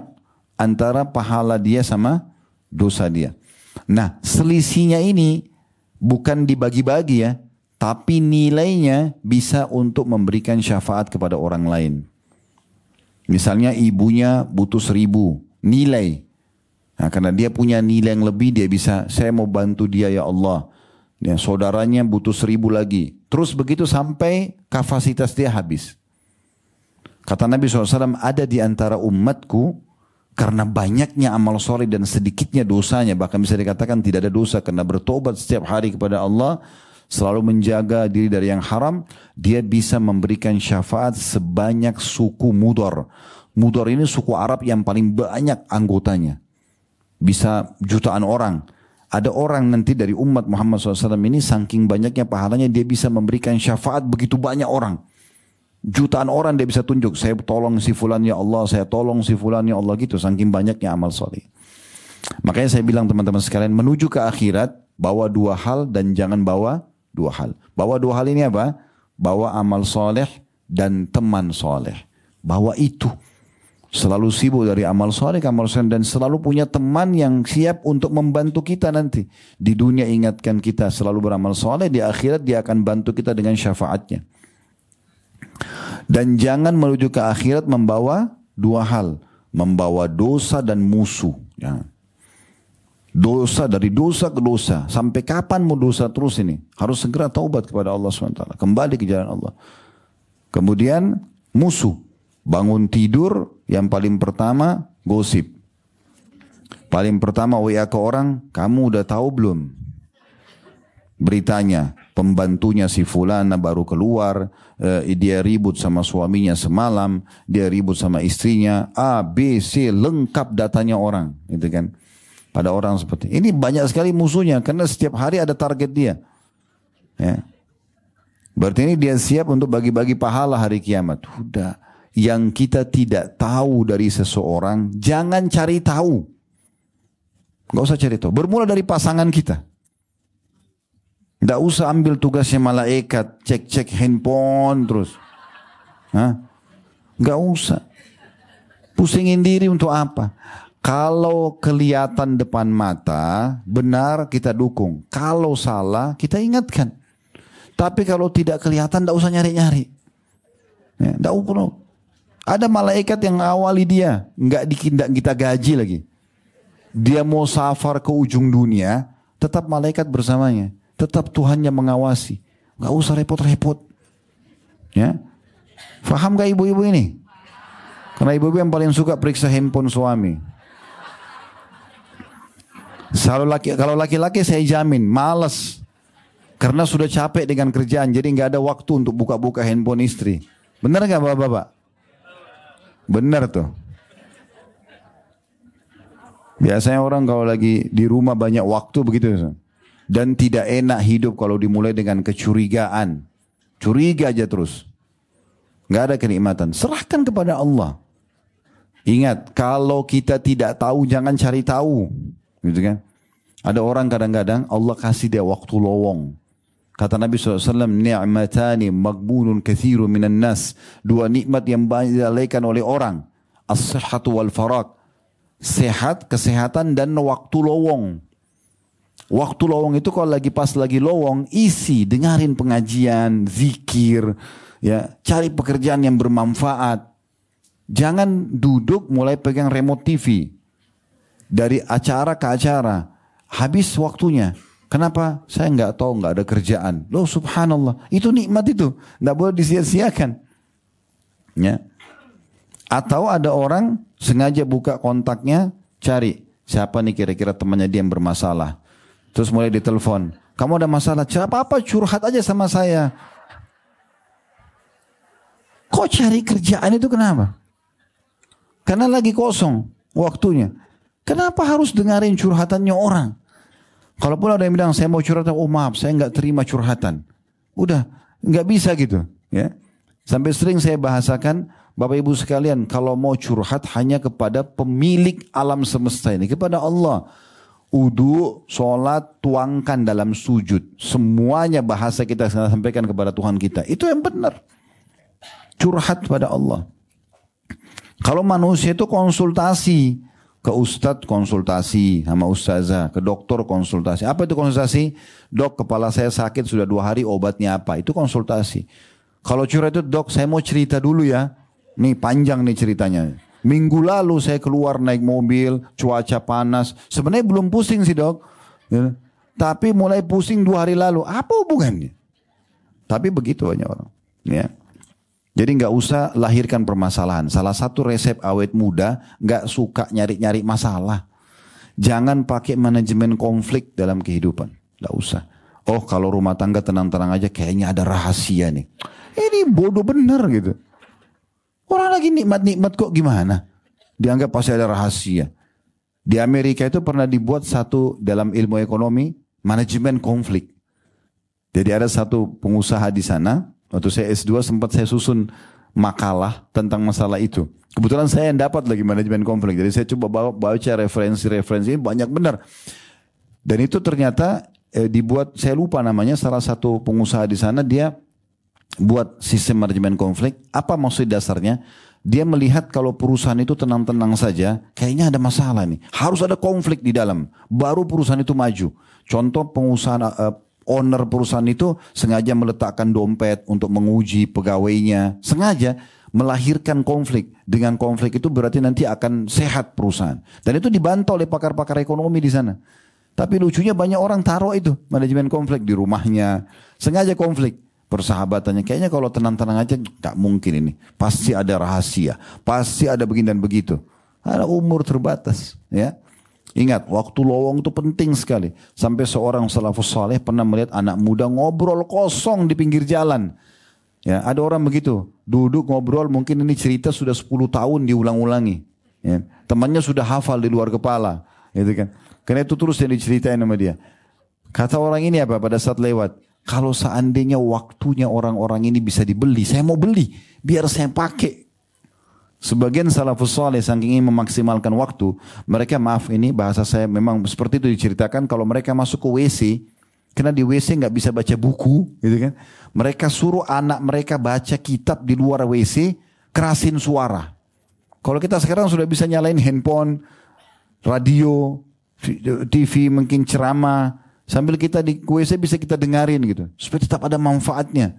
antara pahala dia sama dosa dia. Nah, selisihnya ini bukan dibagi-bagi ya. Tapi nilainya bisa untuk memberikan syafaat kepada orang lain. Misalnya ibunya butuh 1000. Nilai. Nah, karena dia punya nilai yang lebih, dia bisa, saya mau bantu dia ya Allah. Ya, saudaranya butuh 1000 lagi. Terus begitu sampai kapasitas dia habis. Kata Nabi SAW, ada di antara umatku, karena banyaknya amal soleh dan sedikitnya dosanya, bahkan bisa dikatakan tidak ada dosa, karena bertobat setiap hari kepada Allah, selalu menjaga diri dari yang haram, dia bisa memberikan syafaat sebanyak suku Mudar. Mudar ini suku Arab yang paling banyak anggotanya. Bisa jutaan orang. Ada orang nanti dari umat Muhammad SAW ini saking banyaknya pahalanya dia bisa memberikan syafaat begitu banyak orang. Jutaan orang dia bisa tunjuk. Saya tolong si fulan ya Allah, saya tolong si fulan ya Allah gitu. Saking banyaknya amal soleh. Makanya saya bilang teman-teman sekalian, menuju ke akhirat bawa 2 hal dan jangan bawa 2 hal. Bawa 2 hal ini apa? Bawa amal soleh dan teman soleh. Bawa itu. Selalu sibuk dari amal soleh ke amal soleh dan selalu punya teman yang siap untuk membantu kita nanti. Di dunia ingatkan kita selalu beramal soleh, di akhirat dia akan bantu kita dengan syafaatnya. Dan jangan menuju ke akhirat membawa 2 hal. Membawa dosa dan musuh. Ya. Dosa dari dosa ke dosa. Sampai kapan mau dosa terus ini? Harus segera taubat kepada Allah SWT. Kembali ke jalan Allah. Kemudian musuh. Bangun tidur, yang paling pertama gosip. Paling pertama WA ke orang, kamu udah tahu belum? Beritanya, pembantunya si fulana baru keluar, dia ribut sama suaminya semalam, dia ribut sama istrinya, A, B, C, lengkap datanya orang. Gitu kan. Pada orang seperti ini banyak sekali musuhnya, karena setiap hari ada target dia. Ya. Berarti ini dia siap untuk bagi-bagi pahala hari kiamat. Udah. Yang kita tidak tahu dari seseorang, jangan cari tahu. Gak usah cari tahu. Bermula dari pasangan kita. Gak usah ambil tugasnya malaikat, cek-cek handphone terus. Hah? Gak usah. Pusingin diri untuk apa? Kalau kelihatan depan mata, benar kita dukung. Kalau salah, kita ingatkan. Tapi kalau tidak kelihatan, gak usah nyari-nyari. Ya, gak perlu. Ada malaikat yang awali dia, nggak kita gaji lagi. Dia mau safar ke ujung dunia, tetap malaikat bersamanya, tetap Tuhannya mengawasi. Nggak usah repot-repot. Ya, faham gak ibu-ibu ini? Karena ibu-ibu yang paling suka periksa handphone suami. Kalau laki-laki saya jamin, malas. Karena sudah capek dengan kerjaan, jadi nggak ada waktu untuk buka-buka handphone istri. Benar nggak bapak-bapak? Benar tuh. Biasanya orang kalau lagi di rumah banyak waktu begitu. Dan tidak enak hidup kalau dimulai dengan kecurigaan. Curiga aja terus. Gak ada kenikmatan. Serahkan kepada Allah. Ingat, kalau kita tidak tahu jangan cari tahu. Gitu kan. Ada orang kadang-kadang Allah kasih dia waktu lowong. Kata Nabi SAW, ni'matani magbunun kathirun minan nas. Dua nikmat yang banyak dilalaikan oleh orang. As-sihhatu wal faraq. Sehat, kesehatan dan waktu lowong. Waktu lowong itu kalau pas lagi lowong, isi, dengarin pengajian, zikir, ya, cari pekerjaan yang bermanfaat. Jangan duduk mulai pegang remote TV. Dari acara ke acara. Habis waktunya. Kenapa? Saya nggak tahu, nggak ada kerjaan. Loh subhanallah, itu nikmat itu. Nggak boleh disia-siakan. Ya. Atau ada orang sengaja buka kontaknya, cari. Siapa nih kira-kira temannya dia yang bermasalah. Terus mulai ditelepon. Kamu ada masalah? Apa-apa curhat aja sama saya. Kok cari kerjaan itu kenapa? Karena lagi kosong waktunya. Kenapa harus dengerin curhatannya orang? Kalaupun ada yang bilang saya mau curhatan, oh maaf saya nggak terima curhatan. Udah nggak bisa gitu, ya. Sampai sering saya bahasakan, Bapak Ibu sekalian, kalau mau curhat hanya kepada pemilik alam semesta ini, kepada Allah. Udu, sholat, tuangkan dalam sujud. Semuanya bahasa kita sampaikan kepada Tuhan kita. Itu yang benar. Curhat pada Allah. Kalau manusia itu konsultasi. Ke ustadz konsultasi sama ustazah, ke dokter konsultasi. Apa itu konsultasi? Dok, kepala saya sakit sudah 2 hari, obatnya apa? Itu konsultasi. Kalau curhat itu, dok saya mau cerita dulu ya. Nih panjang nih ceritanya. Minggu lalu saya keluar naik mobil, cuaca panas. Sebenarnya belum pusing sih dok. Ya. Tapi mulai pusing 2 hari lalu. Apa hubungannya? Tapi begitu banyak orang. Ya. Jadi nggak usah lahirkan permasalahan. Salah satu resep awet muda, nggak suka nyari-nyari masalah. Jangan pakai manajemen konflik dalam kehidupan. Nggak usah. Oh kalau rumah tangga tenang-tenang aja, kayaknya ada rahasia nih. Ini bodoh bener gitu. Orang lagi nikmat-nikmat kok gimana? Dianggap pasti ada rahasia. Di Amerika itu pernah dibuat satu dalam ilmu ekonomi, manajemen konflik. Jadi ada satu pengusaha di sana. Waktu saya S2 sempat saya susun makalah tentang masalah itu. Kebetulan saya yang dapat lagi manajemen konflik. Jadi saya coba baca referensi-referensi ini banyak benar. Dan itu ternyata dibuat, saya lupa namanya, salah satu pengusaha di sana dia buat sistem manajemen konflik. Apa maksud dasarnya? Dia melihat kalau perusahaan itu tenang-tenang saja, kayaknya ada masalah nih. Harus ada konflik di dalam, baru perusahaan itu maju. Contoh pengusaha owner perusahaan itu sengaja meletakkan dompet untuk menguji pegawainya. Sengaja melahirkan konflik. Dengan konflik itu berarti nanti akan sehat perusahaan. Dan itu dibantah oleh pakar-pakar ekonomi di sana. Tapi lucunya banyak orang taruh itu manajemen konflik di rumahnya. Sengaja konflik. Persahabatannya. Kayaknya kalau tenang-tenang aja gak mungkin ini. Pasti ada rahasia. Pasti ada begini dan begitu. Ada umur terbatas. Ya. Ingat, waktu lowong itu penting sekali. Sampai seorang salafus saleh pernah melihat anak muda ngobrol kosong di pinggir jalan. Ya, ada orang begitu, duduk ngobrol, mungkin ini cerita sudah 10 tahun diulang-ulangi. Ya, temannya sudah hafal di luar kepala. Gitu kan. Karena itu terus yang diceritain sama dia. Kata orang ini apa pada saat lewat? Kalau seandainya waktunya orang-orang ini bisa dibeli, saya mau beli. Biar saya pakai. Sebagian salafus saleh saking ingin memaksimalkan waktu, mereka maaf ini bahasa saya memang seperti itu diceritakan, kalau mereka masuk ke WC, karena di WC nggak bisa baca buku, gitu kan? Mereka suruh anak mereka baca kitab di luar WC, kerasin suara. Kalau kita sekarang sudah bisa nyalain handphone, radio, TV, mungkin ceramah, sambil kita di WC bisa kita dengarin gitu, supaya tetap ada manfaatnya.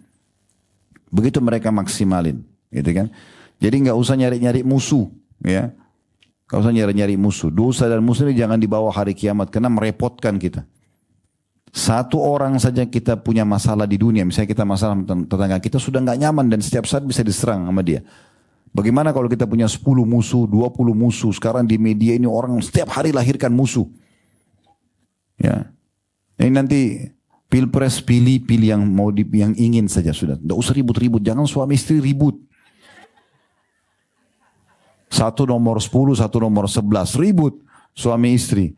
Begitu mereka maksimalin, gitu kan? Jadi nggak usah nyari-nyari musuh, ya. Nggak usah nyari-nyari musuh. Dosa dan musuh ini jangan dibawa hari kiamat karena merepotkan kita. Satu orang saja kita punya masalah di dunia, misalnya kita masalah tetangga kita sudah nggak nyaman dan setiap saat bisa diserang sama dia. Bagaimana kalau kita punya 10 musuh, 20 musuh? Sekarang di media ini orang setiap hari lahirkan musuh. Ya, ini nanti pilpres pilih yang mau yang ingin saja sudah. Nggak usah ribut-ribut, jangan suami istri ribut. Satu nomor 10, satu nomor 11. Ribut suami istri.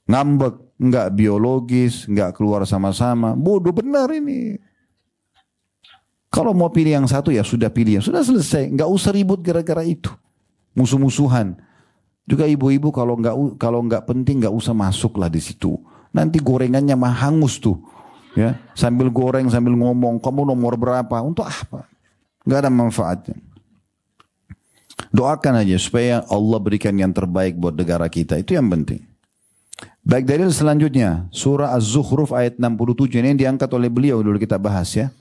Ngambek. Enggak biologis. Enggak keluar sama-sama. Bodoh benar ini. Kalau mau pilih yang satu ya sudah pilih. Sudah selesai. Enggak usah ribut gara-gara itu. Musuh-musuhan. Juga ibu-ibu kalau enggak penting enggak usah masuk lah di situ. Nanti gorengannya mah hangus tuh. Ya, sambil goreng, sambil ngomong, kamu nomor berapa? Untuk apa? Gak ada manfaatnya. Doakan aja supaya Allah berikan yang terbaik buat negara kita. Itu yang penting. Baik, dalil selanjutnya. Surah Az-Zukhruf ayat 67. Ini yang diangkat oleh beliau dulu kita bahas ya.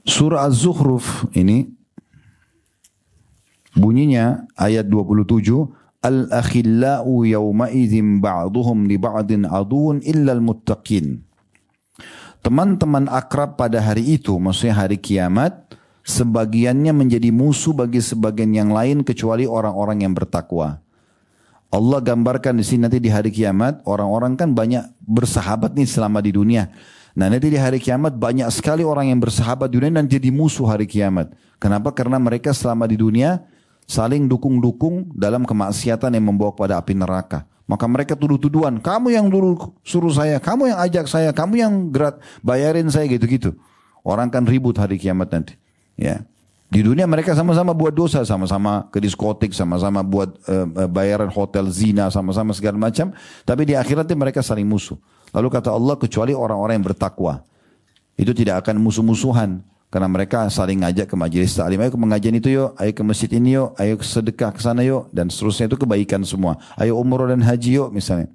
Surah Az-Zukhruf ini bunyinya ayat 27. Al-akhillau yawma'idhim ba'duhum li ba'din aduun illal muttaqin. Teman-teman akrab pada hari itu, maksudnya hari kiamat, sebagiannya menjadi musuh bagi sebagian yang lain kecuali orang-orang yang bertakwa. Allah gambarkan di sini nanti di hari kiamat, orang-orang kan banyak bersahabat nih selama di dunia. Nah nanti di hari kiamat banyak sekali orang yang bersahabat di dunia dan jadi musuh hari kiamat. Kenapa? Karena mereka selama di dunia saling dukung-dukung dalam kemaksiatan yang membawa pada api neraka. Maka mereka tuduh-tuduhan, kamu yang dulu suruh saya, kamu yang ajak saya, kamu yang bayarin saya gitu-gitu. Orang kan ribut hari kiamat nanti. Ya. Di dunia mereka sama-sama buat dosa, sama-sama ke diskotik, sama-sama buat bayaran hotel zina, sama-sama segala macam. Tapi di akhirat mereka saling musuh. Lalu kata Allah, kecuali orang-orang yang bertakwa. Itu tidak akan musuh-musuhan. Karena mereka saling ngajak ke majelis ta'lim. Ayo ke pengajian itu yuk, ayo ke masjid ini yuk, ayo sedekah ke sana yuk. Dan seterusnya itu kebaikan semua. Ayo umroh dan haji yuk misalnya.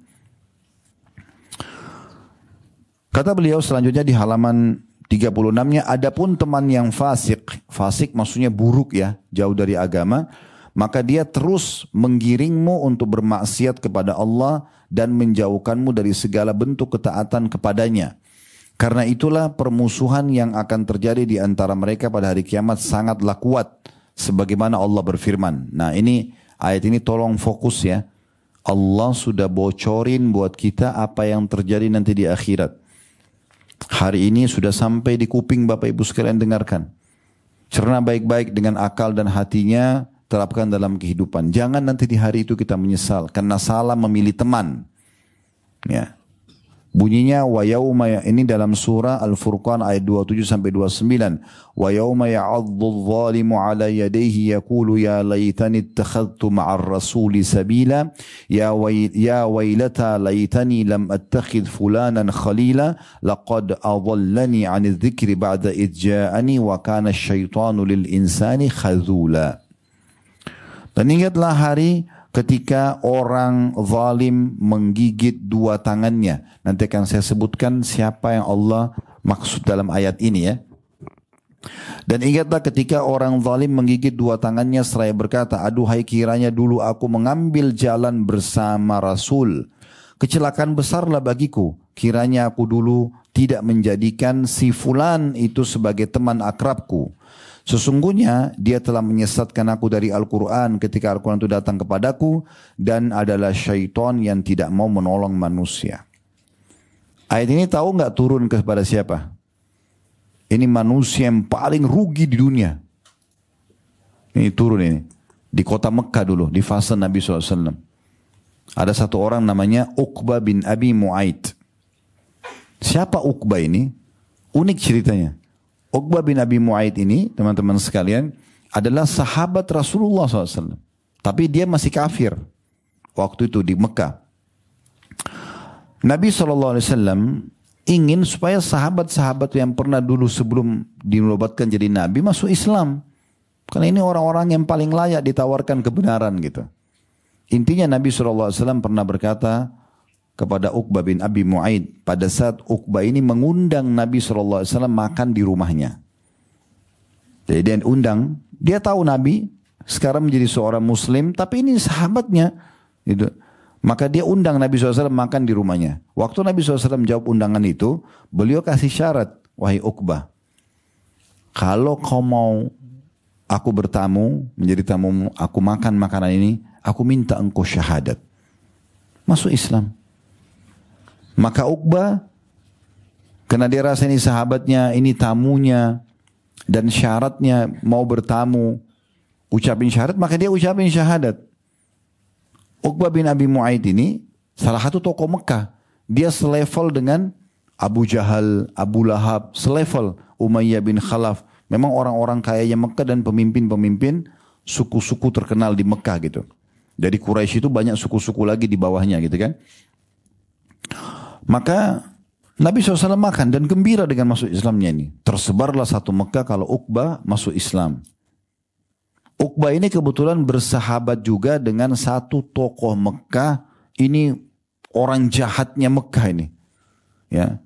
Kata beliau selanjutnya di halaman 36-nya, adapun teman yang fasik. Fasik maksudnya buruk ya, jauh dari agama. Maka dia terus menggiringmu untuk bermaksiat kepada Allah dan menjauhkanmu dari segala bentuk ketaatan kepadanya. Karena itulah permusuhan yang akan terjadi di antara mereka pada hari kiamat sangatlah kuat. Sebagaimana Allah berfirman. Nah ini ayat ini tolong fokus ya. Allah sudah bocorin buat kita apa yang terjadi nanti di akhirat. Hari ini sudah sampai di kuping Bapak Ibu sekalian dengarkan. Cerna baik-baik dengan akal dan hatinya, terapkan dalam kehidupan. Jangan nanti di hari itu kita menyesal karena salah memilih teman. Ya. Bunyinya wa yauma, ini dalam surah Al-Furqan ayat 27 sampai 29. Wa yauma ya'addu adh-dhalimu 'ala yadayhi yaqulu ya laitani ittakhadhtu ma'ar rasuli sabila ya wailata laitani lam attakhidh fulanan khalila laqad adallani 'anidh dhikri ba'da idh ja'ani wa kana asy-syaitanu lil insani khazula. Dan ingatlah hari ketika orang zalim menggigit dua tangannya. Nanti akan saya sebutkan siapa yang Allah maksud dalam ayat ini ya. Dan ingatlah ketika orang zalim menggigit dua tangannya seraya berkata, aduhai kiranya dulu aku mengambil jalan bersama Rasul. Kecelakaan besarlah bagiku. Kiranya aku dulu tidak menjadikan si fulan itu sebagai teman akrabku. Sesungguhnya dia telah menyesatkan aku dari Al-Quran ketika Al-Quran itu datang kepadaku dan adalah syaitan yang tidak mau menolong manusia. Ayat ini tahu nggak turun kepada siapa? Ini manusia yang paling rugi di dunia. Ini turun ini. Di kota Mekah dulu, di fase Nabi SAW. Ada satu orang namanya Uqbah bin Abi Mu'aid. Siapa Uqbah ini? Unik ceritanya. Uqbah bin Abi Mu'aid ini, teman-teman sekalian, adalah sahabat Rasulullah SAW. Tapi dia masih kafir. Waktu itu di Mekah. Nabi SAW ingin supaya sahabat-sahabat yang pernah dulu sebelum dinobatkan jadi Nabi masuk Islam. Karena ini orang-orang yang paling layak ditawarkan kebenaran gitu. Intinya Nabi SAW pernah berkata kepada Uqbah bin Abi Mu'aid pada saat Uqbah ini mengundang Nabi SAW makan di rumahnya. Jadi dia undang, dia tahu Nabi sekarang menjadi seorang Muslim, tapi ini sahabatnya. Gitu. Maka dia undang Nabi SAW makan di rumahnya. Waktu Nabi SAW menjawab undangan itu, beliau kasih syarat, wahai Uqbah, kalau kau mau aku bertamu, menjadi tamu, aku makan makanan ini, aku minta engkau syahadat. Masuk Islam. Maka Uqbah, karena dia rasa ini sahabatnya, ini tamunya, dan syaratnya mau bertamu, ucapin syahadat, maka dia ucapin syahadat. Uqbah bin Abi Mu'aid ini, salah satu tokoh Mekah. Dia selevel dengan Abu Jahal, Abu Lahab, selevel Umayyah bin Khalaf. Memang orang-orang kayanya Mekah dan pemimpin-pemimpin suku-suku terkenal di Mekah gitu. Jadi Quraisy itu banyak suku-suku lagi di bawahnya gitu kan. Maka Nabi SAW makan dan gembira dengan masuk Islamnya ini. Tersebarlah satu Mekah kalau Uqbah masuk Islam. Uqbah ini kebetulan bersahabat juga dengan satu tokoh Mekah. Ini orang jahatnya Mekah ini. Ya,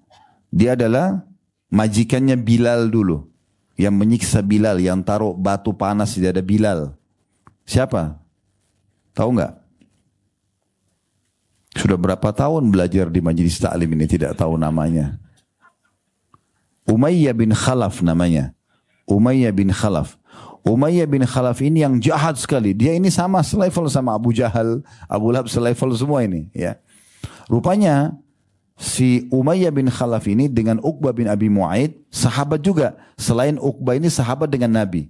dia adalah majikannya Bilal dulu. Yang menyiksa Bilal, yang taruh batu panas di dada Bilal. Siapa? Tahu nggak? Sudah berapa tahun belajar di majelis taklim ini tidak tahu namanya. Umayyah bin Khalaf namanya. Umayyah bin Khalaf. Umayyah bin Khalaf ini yang jahat sekali. Dia ini sama selevel sama Abu Jahal, Abu Lahab, selevel semua ini. Ya. Rupanya si Umayyah bin Khalaf ini dengan Uqbah bin Abi Mu'aid sahabat juga. Selain Uqbah ini sahabat dengan Nabi.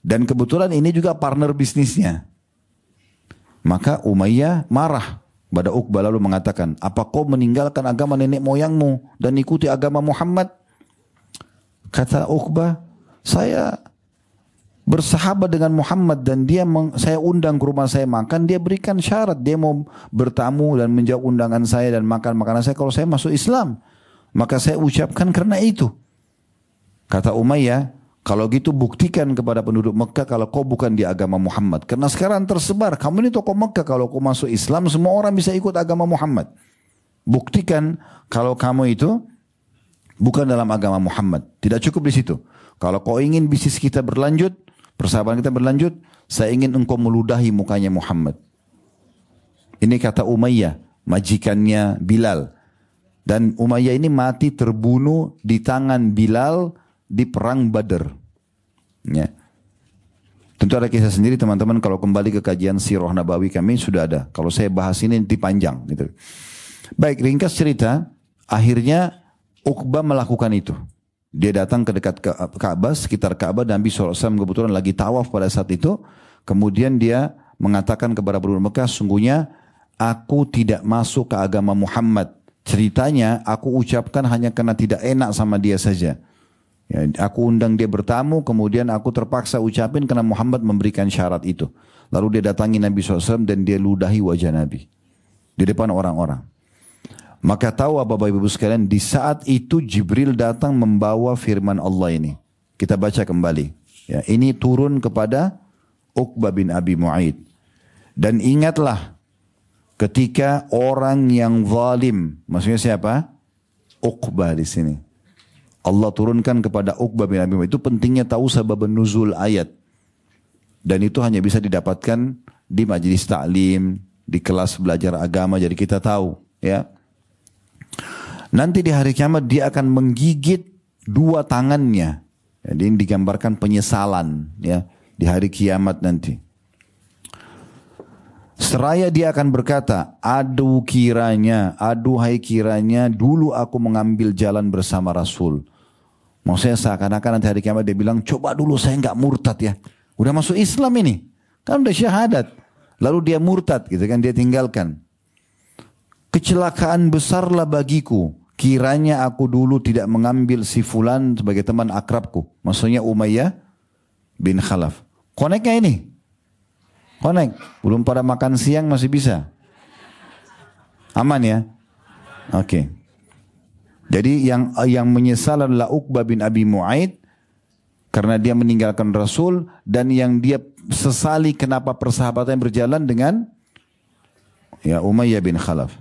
Dan kebetulan ini juga partner bisnisnya. Maka Umayyah marah pada Uqbah lalu mengatakan, apa kau meninggalkan agama nenek moyangmu dan ikuti agama Muhammad? Kata Uqbah, saya bersahabat dengan Muhammad dan saya undang ke rumah saya makan, dia berikan syarat, dia mau bertamu dan menjawab undangan saya dan makan makanan saya kalau saya masuk Islam. Maka saya ucapkan karena itu. Kata Umayyah, kalau gitu buktikan kepada penduduk Mekah kalau kau bukan di agama Muhammad. Karena sekarang tersebar, kamu ini tokoh Mekah, kalau kau masuk Islam semua orang bisa ikut agama Muhammad. Buktikan kalau kamu itu bukan dalam agama Muhammad. Tidak cukup di situ. Kalau kau ingin bisnis kita berlanjut, persahabatan kita berlanjut, saya ingin engkau meludahi mukanya Muhammad. Ini kata Umayyah, majikannya Bilal. Dan Umayyah ini mati terbunuh di tangan Bilal di perang Badar. Ya. Tentu ada kisah sendiri teman-teman, kalau kembali ke kajian Sirah Nabawi kami sudah ada. Kalau saya bahas ini nanti panjang gitu. Baik, ringkas cerita, akhirnya Uqbah melakukan itu. Dia datang ke dekat Ka'bah, sekitar Ka'bah, dan Nabi SAW kebetulan lagi tawaf pada saat itu. Kemudian dia mengatakan kepada penduduk Mekah, sungguhnya aku tidak masuk ke agama Muhammad. Ceritanya aku ucapkan hanya karena tidak enak sama dia saja. Ya, aku undang dia bertamu, kemudian aku terpaksa ucapin karena Muhammad memberikan syarat itu. Lalu dia datangi Nabi SAW dan dia ludahi wajah Nabi di depan orang-orang. Maka tahu Bapak Ibu sekalian, di saat itu Jibril datang membawa firman Allah ini. Kita baca kembali. Ya, ini turun kepada Uqbah bin Abi Mu'aid. Dan ingatlah ketika orang yang zalim, maksudnya siapa? Uqbah di sini. Allah turunkan kepada Uqbah bin Abi Mu'aid. Itu pentingnya tahu sabab nuzul ayat. Dan itu hanya bisa didapatkan di majelis taklim, di kelas belajar agama, jadi kita tahu. Ya. Nanti di hari kiamat dia akan menggigit dua tangannya. Jadi ini digambarkan penyesalan ya di hari kiamat nanti. Seraya dia akan berkata, aduhai kiranya dulu aku mengambil jalan bersama Rasul. Maksudnya seakan-akan nanti hari kiamat dia bilang, coba dulu saya nggak murtad ya. Udah masuk Islam ini, kan udah syahadat. Lalu dia murtad gitu kan, dia tinggalkan. Kecelakaan besarlah bagiku, kiranya aku dulu tidak mengambil si fulan sebagai teman akrabku. Maksudnya Umayyah bin Khalaf. Koneknya ini. Konek, belum pada makan siang masih bisa. Aman ya? Oke. Jadi yang menyesal adalah Uqbah bin Abi Mu'aid karena dia meninggalkan Rasul, dan yang dia sesali kenapa persahabatan berjalan dengan ya Umayyah bin Khalaf.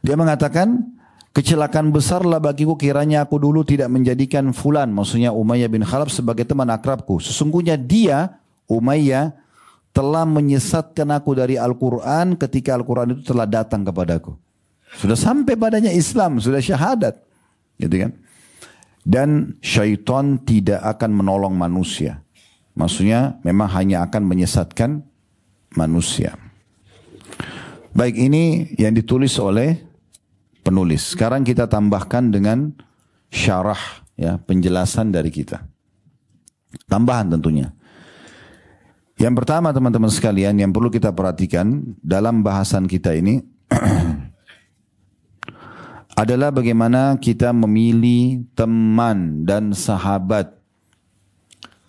Dia mengatakan, kecelakaan besarlah bagiku kiranya aku dulu tidak menjadikan fulan, maksudnya Umayyah bin Khalaf, sebagai teman akrabku. Sesungguhnya dia Umayyah telah menyesatkan aku dari Al-Quran ketika Al-Quran itu telah datang kepadaku. Sudah sampai padanya Islam, sudah syahadat. Gitu kan? Dan syaitan tidak akan menolong manusia. Maksudnya memang hanya akan menyesatkan manusia. Baik, ini yang ditulis oleh penulis. Sekarang kita tambahkan dengan syarah, ya, penjelasan dari kita. Tambahan tentunya. Yang pertama teman-teman sekalian yang perlu kita perhatikan dalam bahasan kita ini adalah bagaimana kita memilih teman dan sahabat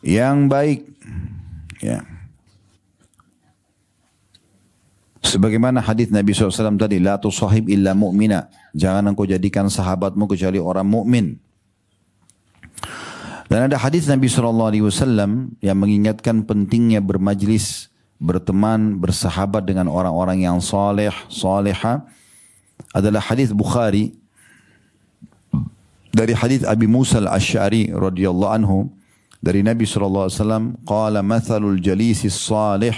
yang baik. Ya. Sebagaimana hadis Nabi SAW tadi, la tusahib illa mu'mina. Jangan engkau jadikan sahabatmu kecuali orang mukmin. Dan ada hadis Nabi SAW yang mengingatkan pentingnya bermajlis, berteman, bersahabat dengan orang-orang yang saleh, saleha. Adalah hadis Bukhari dari hadis Abi Musa al-Asy'ari radhiyallahu anhu dari Nabi SAW, qala mathalul jalisi salih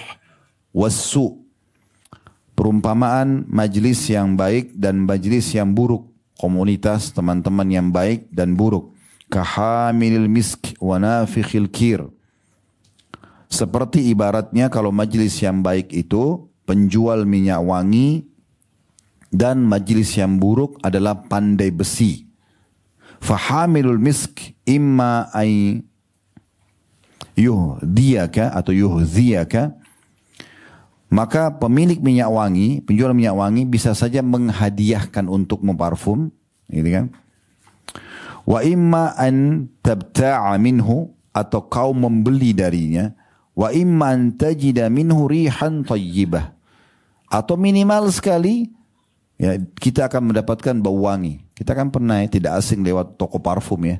wassu. Perumpamaan majlis yang baik dan majlis yang buruk, komunitas teman-teman yang baik dan buruk. Kahamilil misk wa nafikhil kir. Seperti ibaratnya kalau majlis yang baik itu penjual minyak wangi dan majlis yang buruk adalah pandai besi. Fahamilul misk imma ay yuhdiyaka atau yuhdiyaka. Maka pemilik minyak wangi, penjual minyak wangi bisa saja menghadiahkan untukmu parfum, gitu kan? Wa imma an tabta'a minhu, atau kau membeli darinya. Wa imma an tajida minhu rihan tayyibah, atau minimal sekali ya kita akan mendapatkan bau wangi. Kita kan pernah ya, tidak asing lewat toko parfum ya.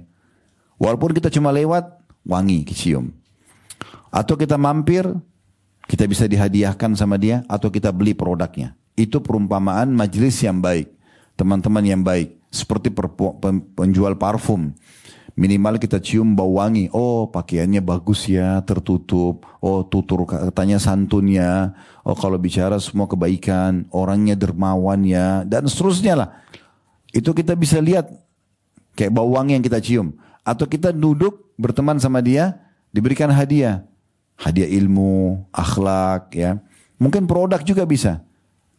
Walaupun kita cuma lewat, wangi kecium. Atau kita mampir, kita bisa dihadiahkan sama dia, atau kita beli produknya. Itu perumpamaan majlis yang baik, teman-teman yang baik. Seperti penjual parfum. Minimal kita cium bau wangi. Oh, pakaiannya bagus ya, tertutup. Oh, tutur katanya santunnya. Oh, kalau bicara semua kebaikan. Orangnya dermawan ya. Dan seterusnya lah. Itu kita bisa lihat. Kayak bau wangi yang kita cium. Atau kita duduk berteman sama dia, diberikan hadiah. Hadiah ilmu, akhlak, ya. Mungkin produk juga bisa.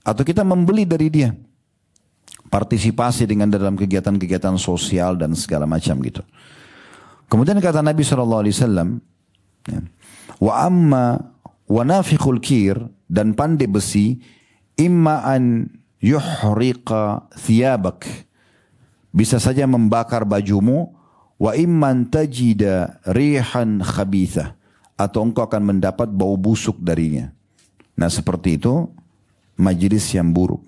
Atau kita membeli dari dia. Partisipasi dengan dalam kegiatan-kegiatan sosial dan segala macam gitu. Kemudian kata Nabi SAW, ya, wa amma wa nafikhul kir, dan pandai besi, imma an yuhriqa thiyabak, bisa saja membakar bajumu, wa imma an tajida rihan khabithah, atau engkau akan mendapat bau busuk darinya. Nah seperti itu majlis yang buruk.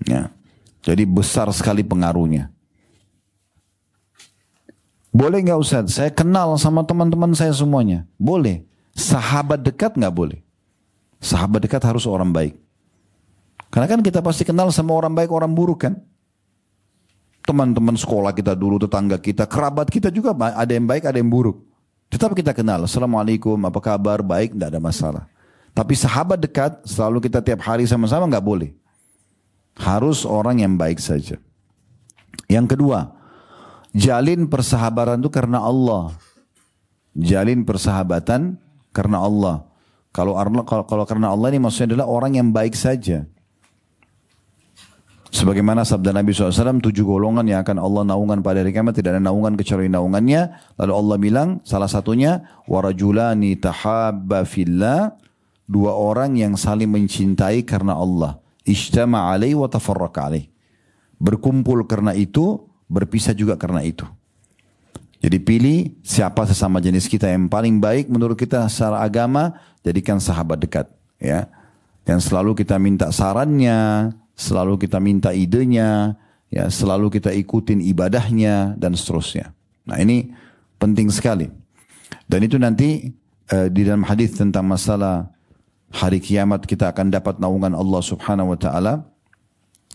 Ya. Jadi besar sekali pengaruhnya. Boleh nggak Ustaz? Saya kenal sama teman-teman saya semuanya. Boleh. Sahabat dekat nggak boleh. Sahabat dekat harus orang baik. Karena kan kita pasti kenal sama orang baik, orang buruk kan. Teman-teman sekolah kita dulu, tetangga kita, kerabat kita juga ada yang baik, ada yang buruk. Tetap kita kenal. Assalamualaikum, apa kabar? Baik, tidak ada masalah. Tapi sahabat dekat, selalu kita tiap hari sama-sama nggak boleh. Harus orang yang baik saja. Yang kedua, jalin persahabatan itu karena Allah. Jalin persahabatan karena Allah. Kalau karena Allah ini maksudnya adalah orang yang baik saja. Sebagaimana sabda Nabi SAW, 7 golongan yang akan Allah naungan pada hari kiamat, tidak ada naungan kecuali naungannya. Lalu Allah bilang, salah satunya, warajulani tahabba fillah, 2 orang yang saling mencintai karena Allah. Ijtama alaih wa tafarraqa alaih. Berkumpul karena itu, berpisah juga karena itu. Jadi pilih siapa sesama jenis kita yang paling baik menurut kita secara agama, jadikan sahabat dekat. Ya. Dan selalu kita minta sarannya, selalu kita minta idenya, ya, selalu kita ikutin ibadahnya, dan seterusnya. Nah ini penting sekali. Dan itu nanti di dalam hadis tentang masalah hari kiamat kita akan dapat naungan Allah Subhanahu wa taala.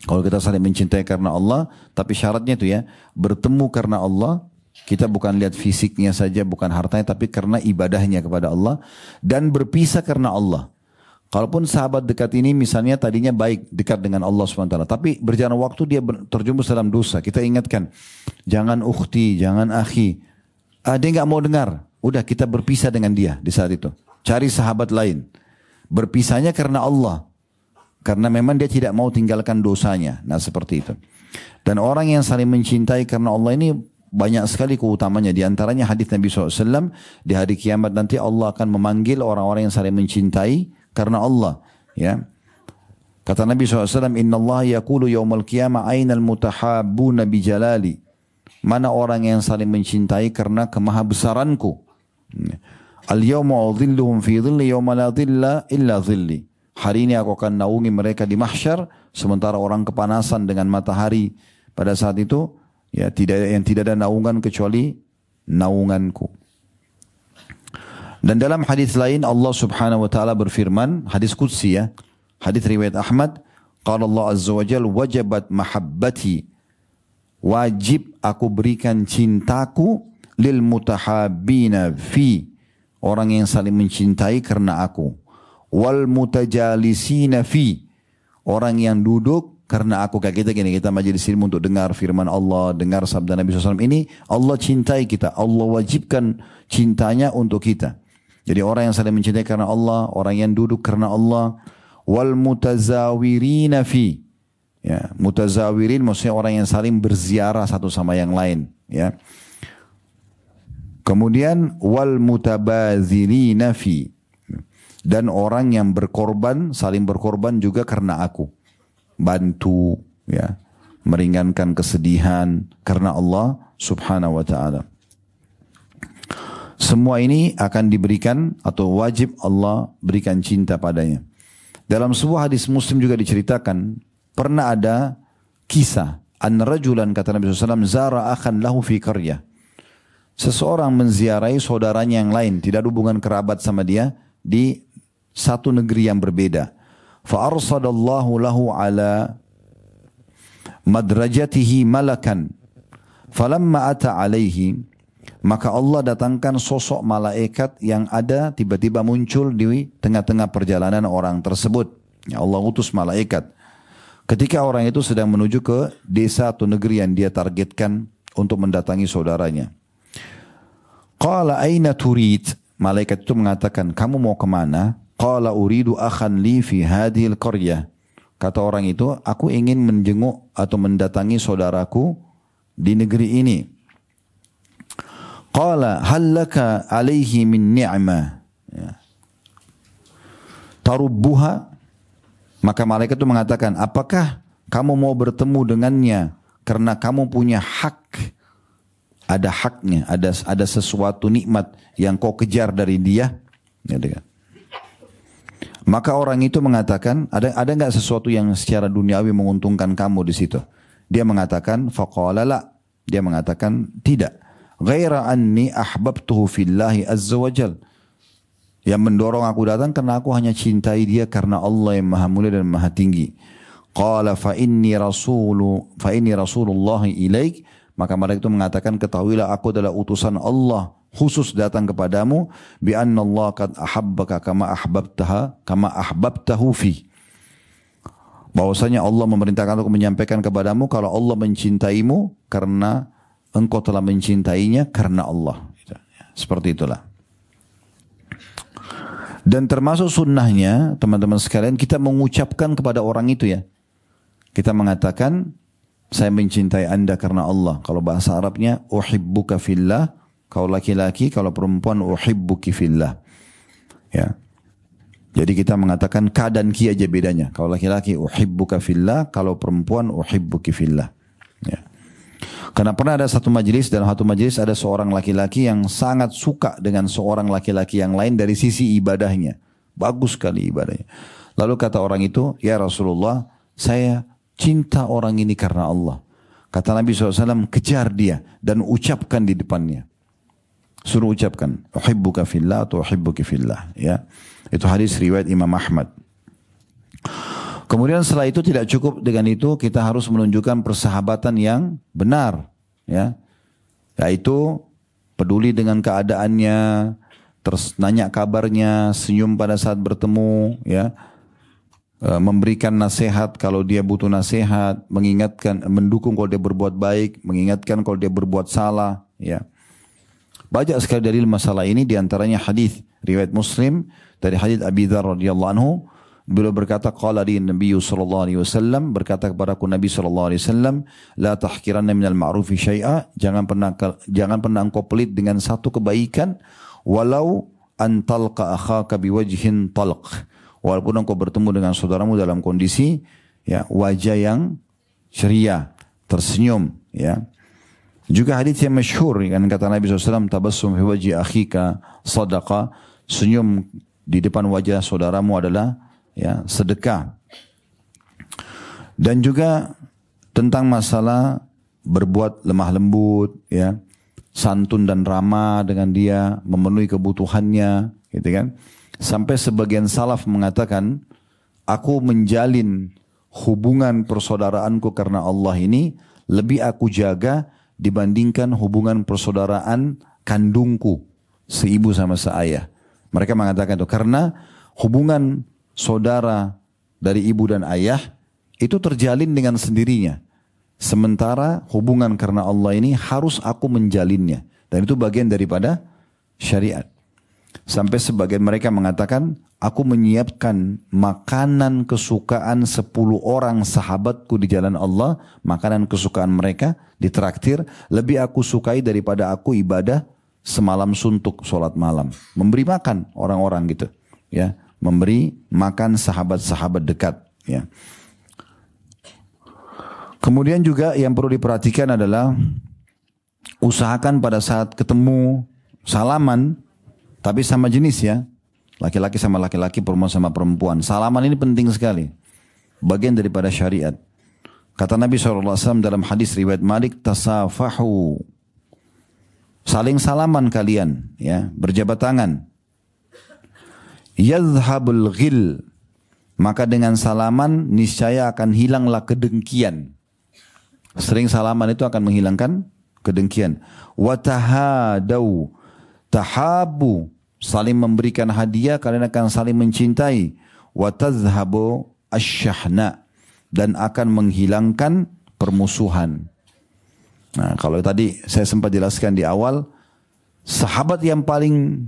Kalau kita saling mencintai karena Allah, tapi syaratnya itu ya, bertemu karena Allah, kita bukan lihat fisiknya saja, bukan hartanya, tapi karena ibadahnya kepada Allah, dan berpisah karena Allah. Kalaupun sahabat dekat ini misalnya tadinya baik, dekat dengan Allah SWT, tapi berjalan waktu dia terjumus dalam dosa, kita ingatkan, jangan ukhti, jangan akhi, dia nggak mau dengar, udah kita berpisah dengan dia di saat itu, cari sahabat lain. Berpisahnya karena Allah, karena memang dia tidak mau tinggalkan dosanya. Nah seperti itu. Dan orang yang saling mencintai karena Allah ini banyak sekali keutamanya. Di antaranya hadis Nabi SAW, di hari kiamat nanti Allah akan memanggil orang-orang yang saling mencintai karena Allah. Ya, kata Nabi SAW, Inna Allah yaqulu yawmal qiyamah aynal mutahabbuna bijalali. Mana orang yang saling mencintai karena kemahabesaranku. Al-yawma udhilluhum fi dhilli yawma la dhilla illa dhilli. Hari ini aku akan naungi mereka di mahsyar, sementara orang kepanasan dengan matahari pada saat itu, ya tidak ada naungan kecuali naunganku. Dan dalam hadis lain Allah Subhanahu wa taala berfirman, hadis qudsi ya, hadis riwayat Ahmad, qala Allah azza wa jalla wajabat mahabbati, wajib aku berikan cintaku lil mutahabbina fi, orang yang saling mencintai karena aku. Wal mutajalisina fi, orang yang duduk karena aku. Kayak kita gini, kita majelis ilmu untuk dengar firman Allah, dengar sabda Nabi SAW. Ini Allah cintai kita, Allah wajibkan cintanya untuk kita. Jadi orang yang saling mencintai karena Allah, orang yang duduk karena Allah. Wal mutazawirina fi, ya, mutazawirin maksudnya orang yang saling berziarah satu sama yang lain, ya. Kemudian wal mutabazilina fi, dan orang yang berkorban, saling berkorban juga karena aku. Bantu, ya, meringankan kesedihan karena Allah Subhanahu wa taala. Semua ini akan diberikan atau wajib Allah berikan cinta padanya. Dalam sebuah hadis Muslim juga diceritakan, pernah ada kisah an rajulan, kata Nabi SAW, zara akhan lahu fi qaryah. Seseorang menziarahi saudaranya yang lain, tidak ada hubungan kerabat sama dia, di satu negeri yang berbeda. Fa arsadallahu lahu ala madrajatihi malakan. Falamma ata alaihi, maka Allah datangkan sosok malaikat yang ada tiba-tiba muncul di tengah-tengah perjalanan orang tersebut. Ya, Allah utus malaikat. Ketika orang itu sedang menuju ke desa atau negeri yang dia targetkan untuk mendatangi saudaranya. Qala aina turid? Malaikat itu mengatakan, kamu mau kemana? Qala uridu akhan li fi hadhil qaryah. Kata orang itu, aku ingin menjenguk atau mendatangi saudaraku di negeri ini. Qala hal laka alaihi min ni'mah, ya, tarubbuha? Maka malaikat itu mengatakan, apakah kamu mau bertemu dengannya karena kamu punya hak? Ada haknya, ada sesuatu nikmat yang kau kejar dari dia. Maka orang itu mengatakan, ada enggak sesuatu yang secara duniawi menguntungkan kamu di situ? Dia mengatakan, faqala la. Dia mengatakan tidak. Ghaira anni ahbabtuhu fillahi azza wa jal. Yang mendorong aku datang karena aku hanya cintai dia karena Allah yang maha mulia dan maha tinggi. Qala fa inni rasulullah ilaik. Maka mereka itu mengatakan, ketahuilah aku adalah utusan Allah khusus datang kepadamu, bi anna Allah qad ahabbaka kama ahbabtahu fi. Bahwasanya Allah memerintahkan aku menyampaikan kepadamu kalau Allah mencintaimu karena engkau telah mencintainya karena Allah. Seperti itulah. Dan termasuk sunnahnya, teman-teman sekalian, kita mengucapkan kepada orang itu, ya. Kita mengatakan, saya mencintai anda karena Allah. Kalau bahasa Arabnya, uhibbuka fillah. Kalau laki-laki, kalau perempuan, uhibbuki fillah. Ya. Jadi kita mengatakan ka dan ki aja bedanya. Kalau laki-laki, uhibbuka fillah. Kalau perempuan, uhibbuki fillah. Ya. Karena pernah ada satu majelis, dalam satu majelis ada seorang laki-laki yang sangat suka dengan seorang laki-laki yang lain dari sisi ibadahnya. Bagus sekali ibadahnya. Lalu kata orang itu, ya Rasulullah, saya cinta orang ini karena Allah. Kata Nabi SAW, kejar dia dan ucapkan di depannya. Suruh ucapkan, uhibbuka fillah atau uhibbuki fillah. Ya. Itu hadis riwayat Imam Ahmad. Kemudian setelah itu tidak cukup dengan itu, kita harus menunjukkan persahabatan yang benar. Ya. Yaitu peduli dengan keadaannya, terus nanya kabarnya, senyum pada saat bertemu, ya. Memberikan nasihat kalau dia butuh nasihat, mengingatkan, mendukung kalau dia berbuat baik, mengingatkan kalau dia berbuat salah, ya. Banyak sekali dalil masalah ini, diantaranya hadis riwayat Muslim dari hadis Abi Dzar radhiyallahu anhu. Beliau berkata, qala li Nabi sallallahu alaihi wasallam, berkata kepadaku Nabi sallallahu alaihi wasallam, la tahqiranna minal ma'rufi syai'a, jangan pernah engkau pelit dengan satu kebaikan, walau an talqa akhaka biwajhin talq. Walaupun engkau bertemu dengan saudaramu dalam kondisi, ya, wajah yang ceria, tersenyum, ya. Juga hadis yang masyhur, kan, kata Nabi SAW, tabassum fi wajhi akhika sadaqah, senyum di depan wajah saudaramu adalah, ya, sedekah. Dan juga tentang masalah berbuat lemah lembut, ya, santun dan ramah dengan dia, memenuhi kebutuhannya, gitu kan. Sampai sebagian salaf mengatakan, aku menjalin hubungan persaudaraanku karena Allah ini lebih aku jaga dibandingkan hubungan persaudaraan kandungku, seibu sama seayah. Mereka mengatakan itu karena hubungan saudara dari ibu dan ayah itu terjalin dengan sendirinya. Sementara hubungan karena Allah ini harus aku menjalinnya. Dan itu bagian daripada syariat. Sampai sebagian mereka mengatakan, aku menyiapkan makanan kesukaan 10 orang sahabatku di jalan Allah. Makanan kesukaan mereka ditraktir. Lebih aku sukai daripada aku ibadah semalam suntuk sholat malam. Memberi makan orang-orang gitu. Ya, memberi makan sahabat-sahabat dekat. Ya. Kemudian juga yang perlu diperhatikan adalah usahakan pada saat ketemu salaman, tapi sama jenis ya, laki-laki sama laki-laki, perempuan sama perempuan. Salaman ini penting sekali, bagian daripada syariat. Kata Nabi SAW dalam hadis riwayat Malik, tasafahu, saling salaman kalian, ya, berjabat tangan. Yadhhabul ghil, maka dengan salaman niscaya akan hilanglah kedengkian. Sering salaman itu akan menghilangkan kedengkian. Watahadau, tahabu, saling memberikan hadiah, kalian akan saling mencintai. Watazhabu asyahna, dan akan menghilangkan permusuhan. Nah, kalau tadi saya sempat jelaskan di awal, sahabat yang paling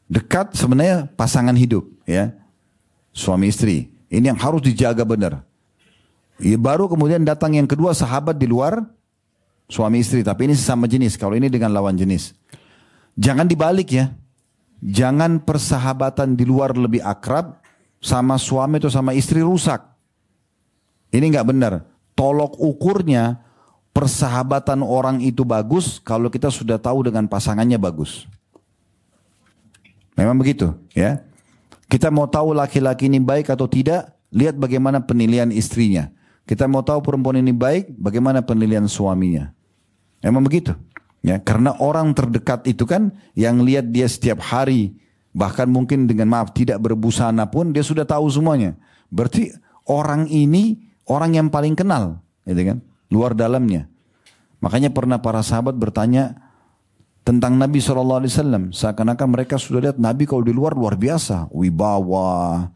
dekat sebenarnya pasangan hidup, ya, suami istri. Ini yang harus dijaga benar. Ya, baru kemudian datang yang kedua, sahabat di luar suami istri, tapi ini sesama jenis. Kalau ini dengan lawan jenis, jangan dibalik ya. Jangan persahabatan di luar lebih akrab sama suami atau sama istri rusak. Ini nggak benar. Tolok ukurnya persahabatan orang itu bagus kalau kita sudah tahu dengan pasangannya bagus. Memang begitu, ya. Kita mau tahu laki-laki ini baik atau tidak, lihat bagaimana penilaian istrinya. Kita mau tahu perempuan ini baik, bagaimana penilaian suaminya. Memang begitu. Ya, karena orang terdekat itu kan yang lihat dia setiap hari, bahkan mungkin dengan maaf tidak berbusana pun dia sudah tahu semuanya. Berarti orang ini orang yang paling kenal, gitu kan? Luar dalamnya. Makanya pernah para sahabat bertanya tentang Nabi SAW. Seakan-akan mereka sudah lihat Nabi kalau di luar luar biasa, wibawa,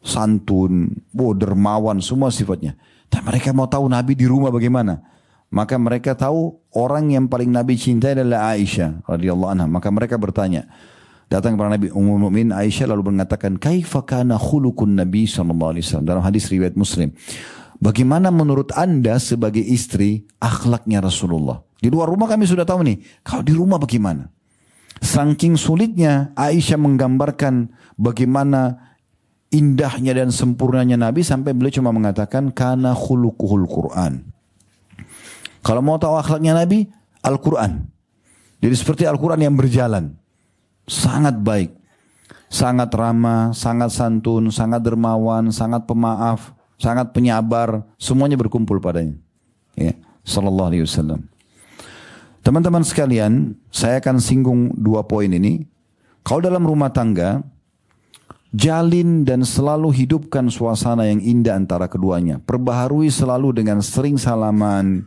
santun, dermawan, semua sifatnya. Dan mereka mau tahu Nabi di rumah bagaimana. Maka mereka tahu orang yang paling Nabi cintai adalah Aisyah radhiyallahu anha. Maka mereka bertanya, datang kepada Nabi Ummul Mukminin Aisyah lalu mengatakan, "Kaifa kana khuluqun Nabi sallallahu alaihi wasallam?" Dalam hadis riwayat Muslim. Bagaimana menurut Anda sebagai istri akhlaknya Rasulullah? Di luar rumah kami sudah tahu nih. Kalau di rumah bagaimana? Saking sulitnya Aisyah menggambarkan bagaimana indahnya dan sempurnanya Nabi sampai beliau cuma mengatakan kana khuluquhul Quran. Kalau mau tahu akhlaknya Nabi, Al-Quran. Jadi seperti Al-Quran yang berjalan. Sangat baik. Sangat ramah, sangat santun, sangat dermawan, sangat pemaaf, sangat penyabar. Semuanya berkumpul padanya. Ya, sallallahu alaihi wasallam. Teman-teman sekalian, saya akan singgung 2 poin ini. Kalau dalam rumah tangga, jalin dan selalu hidupkan suasana yang indah antara keduanya. Perbaharui selalu dengan sering salaman,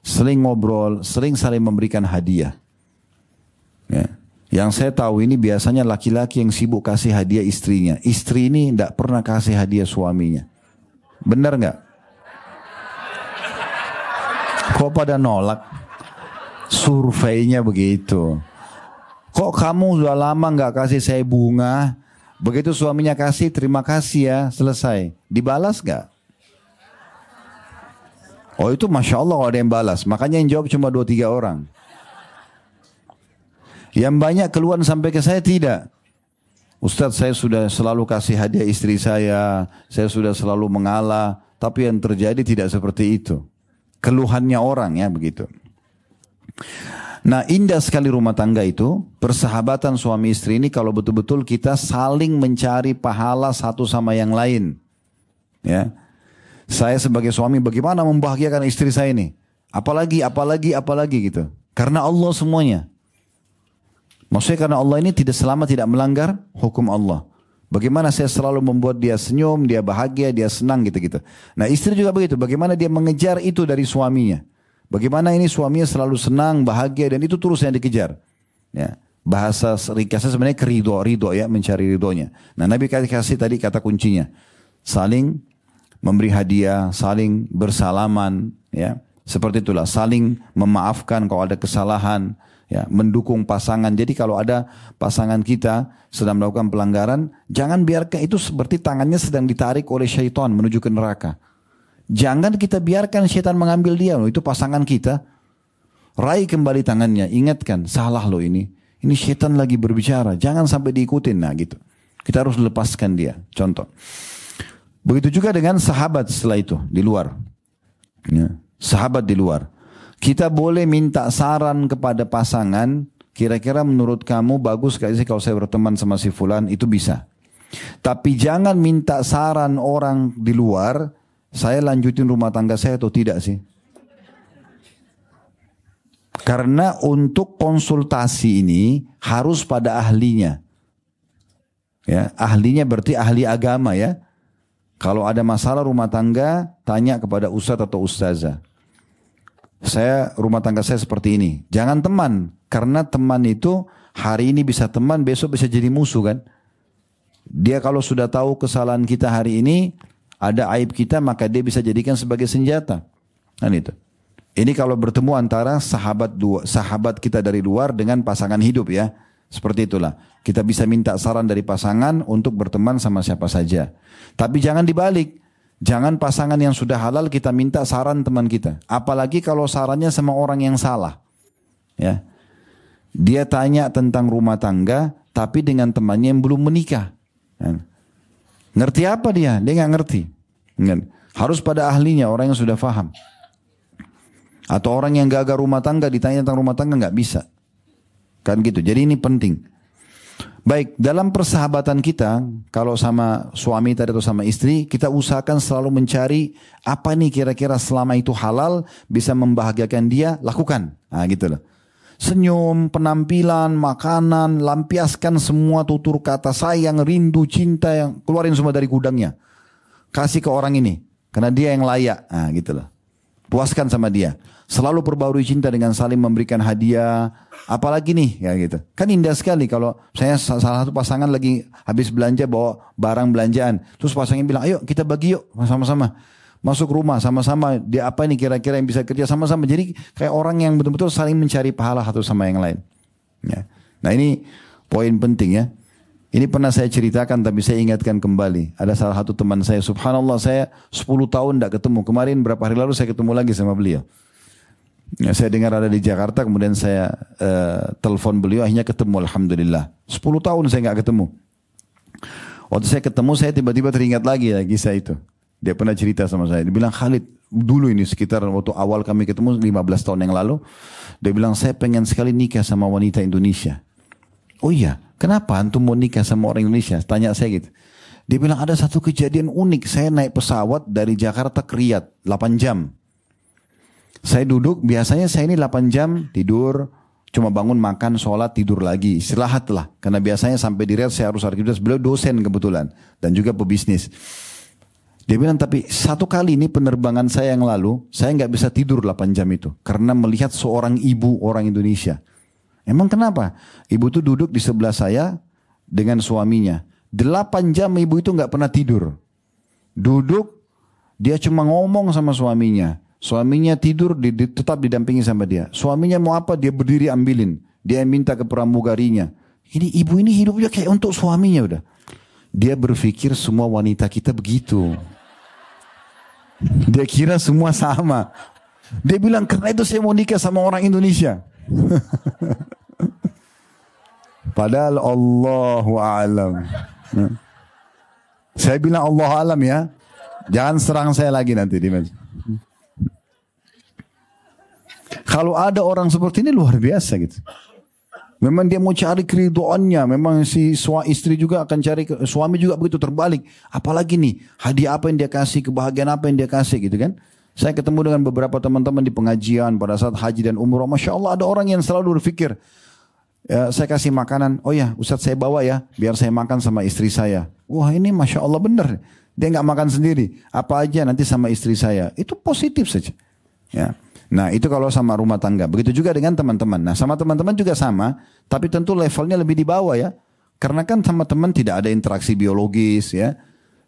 sering ngobrol, sering saling memberikan hadiah. Ya. Yang saya tahu ini biasanya laki-laki yang sibuk kasih hadiah istrinya. Istri ini tidak pernah kasih hadiah suaminya. Benar nggak? Kok pada nolak? Surveinya begitu. Kok kamu sudah lama nggak kasih saya bunga? Begitu suaminya kasih, terima kasih ya, selesai. Dibalas nggak? Oh itu Masya Allah ada yang balas. Makanya yang jawab cuma 2-3 orang. Yang banyak keluhan sampai ke saya tidak. Ustadz saya sudah selalu kasih hadiah istri saya sudah selalu mengalah. Tapi yang terjadi tidak seperti itu. Keluhannya orang ya begitu. Nah indah sekali rumah tangga itu. Persahabatan suami istri ini kalau betul-betul kita saling mencari pahala satu sama yang lain. Ya, saya sebagai suami bagaimana membahagiakan istri saya ini? Apalagi gitu. Karena Allah semuanya. Maksudnya karena Allah ini tidak melanggar hukum Allah. Bagaimana saya selalu membuat dia senyum, dia bahagia, dia senang gitu-gitu. Nah istri juga begitu, bagaimana dia mengejar itu dari suaminya. Bagaimana ini suaminya selalu senang, bahagia, dan itu terus yang dikejar. Ya. Bahasa ringkasnya sebenarnya ridho ya, mencari ridhonya. Nah Nabi kasih tadi kata kuncinya. Saling memberi hadiah, saling bersalaman, ya. Seperti itulah, saling memaafkan kalau ada kesalahan. Ya, mendukung pasangan. Jadi kalau ada pasangan kita sedang melakukan pelanggaran, jangan biarkan itu seperti tangannya sedang ditarik oleh syaitan menuju ke neraka. Jangan kita biarkan syaitan mengambil dia. Loh, itu pasangan kita. Raih kembali tangannya, ingatkan, salah loh ini. Ini syaitan lagi berbicara, jangan sampai diikutin. Nah gitu. Kita harus lepaskan dia. Contoh. Begitu juga dengan sahabat setelah itu, di luar. Ya, sahabat di luar. Kita boleh minta saran kepada pasangan, kira-kira menurut kamu bagus gak sih kalau saya berteman sama si fulan, itu bisa. Tapi jangan minta saran orang di luar, saya lanjutin rumah tangga saya atau tidak sih. Karena untuk konsultasi ini harus pada ahlinya. Ya, ahlinya berarti ahli agama ya. Kalau ada masalah rumah tangga, tanya kepada ustadz atau ustazah. Rumah tangga saya seperti ini. Jangan teman, karena teman itu hari ini bisa teman, besok bisa jadi musuh kan. Dia kalau sudah tahu kesalahan kita hari ini, ada aib kita, maka dia bisa jadikan sebagai senjata. Kan itu. Ini kalau bertemu antara sahabat kita dari luar dengan pasangan hidup ya. Seperti itulah. Kita bisa minta saran dari pasangan untuk berteman sama siapa saja. Tapi jangan dibalik. Jangan pasangan yang sudah halal kita minta saran teman kita. Apalagi kalau sarannya sama orang yang salah. Ya. Dia tanya tentang rumah tangga, tapi dengan temannya yang belum menikah. Ya. Ngerti apa dia? Dia nggak ngerti. Harus pada ahlinya, orang yang sudah paham. Atau orang yang gagal rumah tangga, ditanya tentang rumah tangga nggak bisa. Kan gitu. Jadi ini penting. Baik, dalam persahabatan kita, kalau sama suami tadi atau sama istri, kita usahakan selalu mencari apa nih kira-kira selama itu halal, bisa membahagiakan dia, lakukan. Nah gitu loh. Senyum, penampilan, makanan, lampiaskan semua tutur kata sayang, rindu, cinta, yang keluarin semua dari gudangnya. Kasih ke orang ini, karena dia yang layak. Nah gitu loh. Puaskan sama dia. Selalu perbarui cinta dengan saling memberikan hadiah. Apalagi nih, ya gitu. Kan indah sekali kalau saya salah satu pasangan lagi habis belanja bawa barang belanjaan. Terus pasangan bilang, ayo kita bagi yuk sama-sama. Masuk rumah sama-sama. Dia apa nih kira-kira yang bisa kerja sama-sama. Jadi kayak orang yang betul-betul saling mencari pahala satu sama yang lain. Ya. Nah ini poin penting ya. Ini pernah saya ceritakan tapi saya ingatkan kembali. Ada salah satu teman saya, subhanallah saya 10 tahun tidak ketemu. Kemarin berapa hari lalu saya ketemu lagi sama beliau. Ya, saya dengar ada di Jakarta, kemudian saya telepon beliau, akhirnya ketemu alhamdulillah. 10 tahun saya nggak ketemu. Waktu saya ketemu, saya tiba-tiba teringat lagi kisah itu. Dia pernah cerita sama saya. Dia bilang, Khalid, dulu ini sekitar waktu awal kami ketemu 15 tahun yang lalu. Dia bilang, saya pengen sekali nikah sama wanita Indonesia. Oh iya, kenapa antum mau nikah sama orang Indonesia? Tanya saya gitu. Dia bilang, ada satu kejadian unik. Saya naik pesawat dari Jakarta ke Riyadh, 8 jam. Saya duduk, biasanya saya ini 8 jam tidur, cuma bangun makan, sholat, tidur lagi, istirahat lah. Karena biasanya sampai di Riyadh saya harus aktivitas, beliau dosen kebetulan. Dan juga pebisnis. Dia bilang, tapi satu kali ini penerbangan saya yang lalu, saya nggak bisa tidur 8 jam itu. Karena melihat seorang ibu orang Indonesia. Emang kenapa? Ibu itu duduk di sebelah saya dengan suaminya. 8 jam ibu itu nggak pernah tidur. Duduk, dia cuma ngomong sama suaminya. Suaminya tidur, tetap didampingi sama dia. Suaminya mau apa, dia berdiri ambilin. Dia minta ke pramugarinya. Ini ibu ini hidupnya kayak untuk suaminya udah. Dia berpikir semua wanita kita begitu. Dia kira semua sama. Dia bilang, karena itu saya mau nikah sama orang Indonesia. Padahal Allahu a'lam. Saya bilang Allahu a'lam ya. Jangan serang saya lagi nanti di masjid. Kalau ada orang seperti ini luar biasa gitu. Memang dia mau cari keriduannya. Memang si istri juga akan cari, suami juga begitu terbalik. Apalagi nih, hadiah apa yang dia kasih, kebahagiaan apa yang dia kasih gitu kan. Saya ketemu dengan beberapa teman-teman di pengajian pada saat haji dan umroh. Masya Allah ada orang yang selalu berpikir, ya, saya kasih makanan, oh ya Ustadz saya bawa ya, biar saya makan sama istri saya. Wah ini Masya Allah benar. Dia nggak makan sendiri, apa aja nanti sama istri saya. Itu positif saja. Ya. Nah itu kalau sama rumah tangga. Begitu juga dengan teman-teman. Nah sama teman-teman juga sama, tapi tentu levelnya lebih di bawah ya. Karena kan sama teman tidak ada interaksi biologis ya.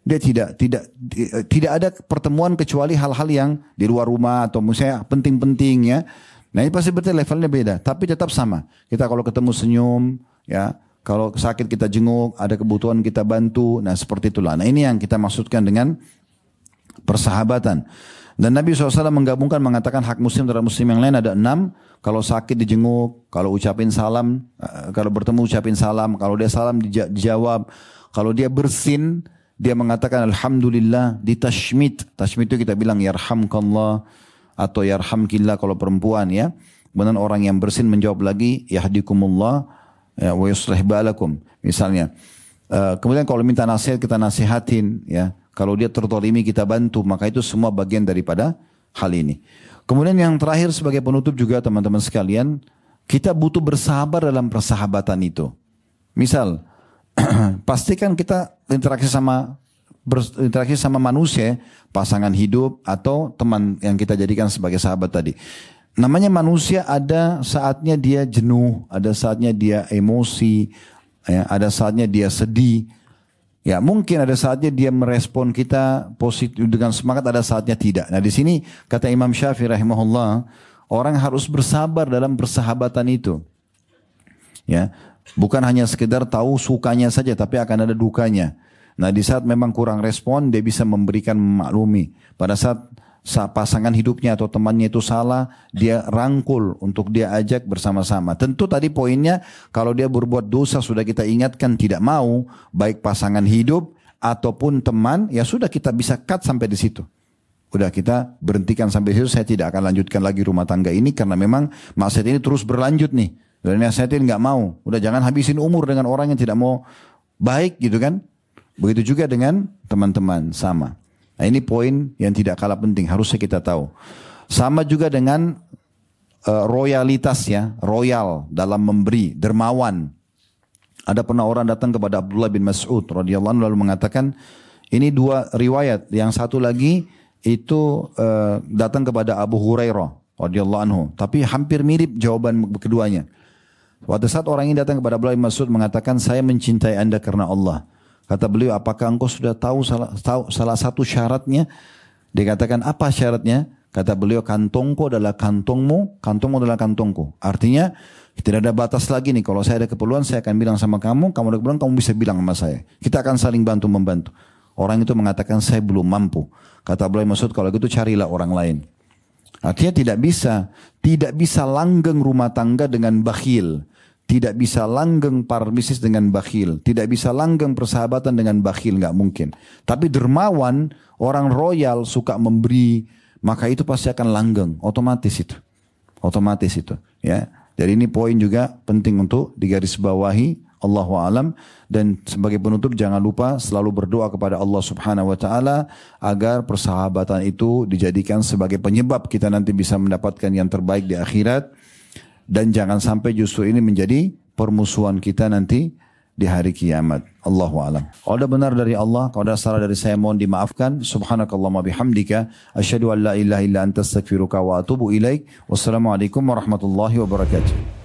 Dia tidak ada pertemuan kecuali hal-hal yang di luar rumah atau misalnya penting-penting ya. Nah ini pasti berarti levelnya beda, tapi tetap sama. Kita kalau ketemu senyum ya. Kalau sakit kita jenguk, ada kebutuhan kita bantu. Nah seperti itulah. Nah ini yang kita maksudkan dengan persahabatan. Dan Nabi SAW menggabungkan mengatakan hak muslim terhadap muslim yang lain ada 6. Kalau sakit dijenguk, kalau ucapin salam, kalau bertemu ucapin salam, kalau dia salam dijawab. Kalau dia bersin, dia mengatakan Alhamdulillah, ditashmit. Tashmit itu kita bilang yarhamkallah atau yarhamkillah kalau perempuan ya. Kemudian orang yang bersin menjawab lagi yahdikumullah ya, wa yuslih balakum misalnya. Kemudian kalau minta nasihat kita nasihatin ya. Kalau dia tertolimi kita bantu, maka itu semua bagian daripada hal ini. Kemudian yang terakhir sebagai penutup juga teman-teman sekalian, kita butuh bersahabar dalam persahabatan itu. Misal, pastikan kita interaksi sama manusia, pasangan hidup atau teman yang kita jadikan sebagai sahabat tadi. Namanya manusia ada saatnya dia jenuh, ada saatnya dia emosi, ya, ada saatnya dia sedih. Ya mungkin ada saatnya dia merespon kita positif dengan semangat, ada saatnya tidak. Nah di sini kata Imam Syafi'i rahimahullah, orang harus bersabar dalam persahabatan itu. Ya, bukan hanya sekedar tahu sukanya saja, tapi akan ada dukanya. Nah di saat memang kurang respon, dia bisa memberikan memaklumi. Pada saat pasangan hidupnya atau temannya itu salah, dia rangkul untuk dia ajak bersama-sama. Tentu tadi poinnya, kalau dia berbuat dosa sudah kita ingatkan tidak mau, baik pasangan hidup ataupun teman, ya sudah kita bisa cut sampai di situ. Udah kita berhentikan sampai di situ, saya tidak akan lanjutkan lagi rumah tangga ini karena memang maksiat ini terus berlanjut nih. Dan nasihatin nggak mau, udah jangan habisin umur dengan orang yang tidak mau baik gitu kan. Begitu juga dengan teman-teman sama. Nah ini poin yang tidak kalah penting, harusnya kita tahu. Sama juga dengan royalitas ya, royal dalam memberi, dermawan. Ada pernah orang datang kepada Abdullah bin Mas'ud radhiyallahu anhu lalu mengatakan, ini dua riwayat, yang satu lagi itu datang kepada Abu Hurairah radhiyallahu anhu, tapi hampir mirip jawaban keduanya. Pada saat orang ini datang kepada Abdullah bin Mas'ud mengatakan, saya mencintai Anda karena Allah. Kata beliau, apakah engkau sudah tahu salah satu syaratnya? Dia katakan, apa syaratnya? Kata beliau, kantongku adalah kantongmu, kantongmu adalah kantongku. Artinya, tidak ada batas lagi nih. Kalau saya ada keperluan, saya akan bilang sama kamu. Kamu ada keperluan, kamu bisa bilang sama saya. Kita akan saling bantu-membantu. Orang itu mengatakan, saya belum mampu. Kata beliau, maksud kalau gitu carilah orang lain. Artinya tidak bisa langgeng rumah tangga dengan bakhil. Tidak bisa langgeng bisnis dengan bakhil. Tidak bisa langgeng persahabatan dengan bakhil. Nggak mungkin. Tapi dermawan, orang royal suka memberi. Maka itu pasti akan langgeng. Otomatis itu. Otomatis itu. Ya. Jadi ini poin juga penting untuk digarisbawahi. Allahu a'lam. Dan sebagai penutup jangan lupa selalu berdoa kepada Allah subhanahu wa ta'ala. Agar persahabatan itu dijadikan sebagai penyebab kita nanti bisa mendapatkan yang terbaik di akhirat. Dan jangan sampai justru ini menjadi permusuhan kita nanti di hari kiamat. Allahu a'lam. Kalau ada benar dari Allah, kalau ada salah dari saya mohon dimaafkan. Subhanakallahumma bihamdika asyhadu an la ilaha illa anta astaghfiruka wa atubu ilaik. Wassalamualaikum warahmatullahi wabarakatuh.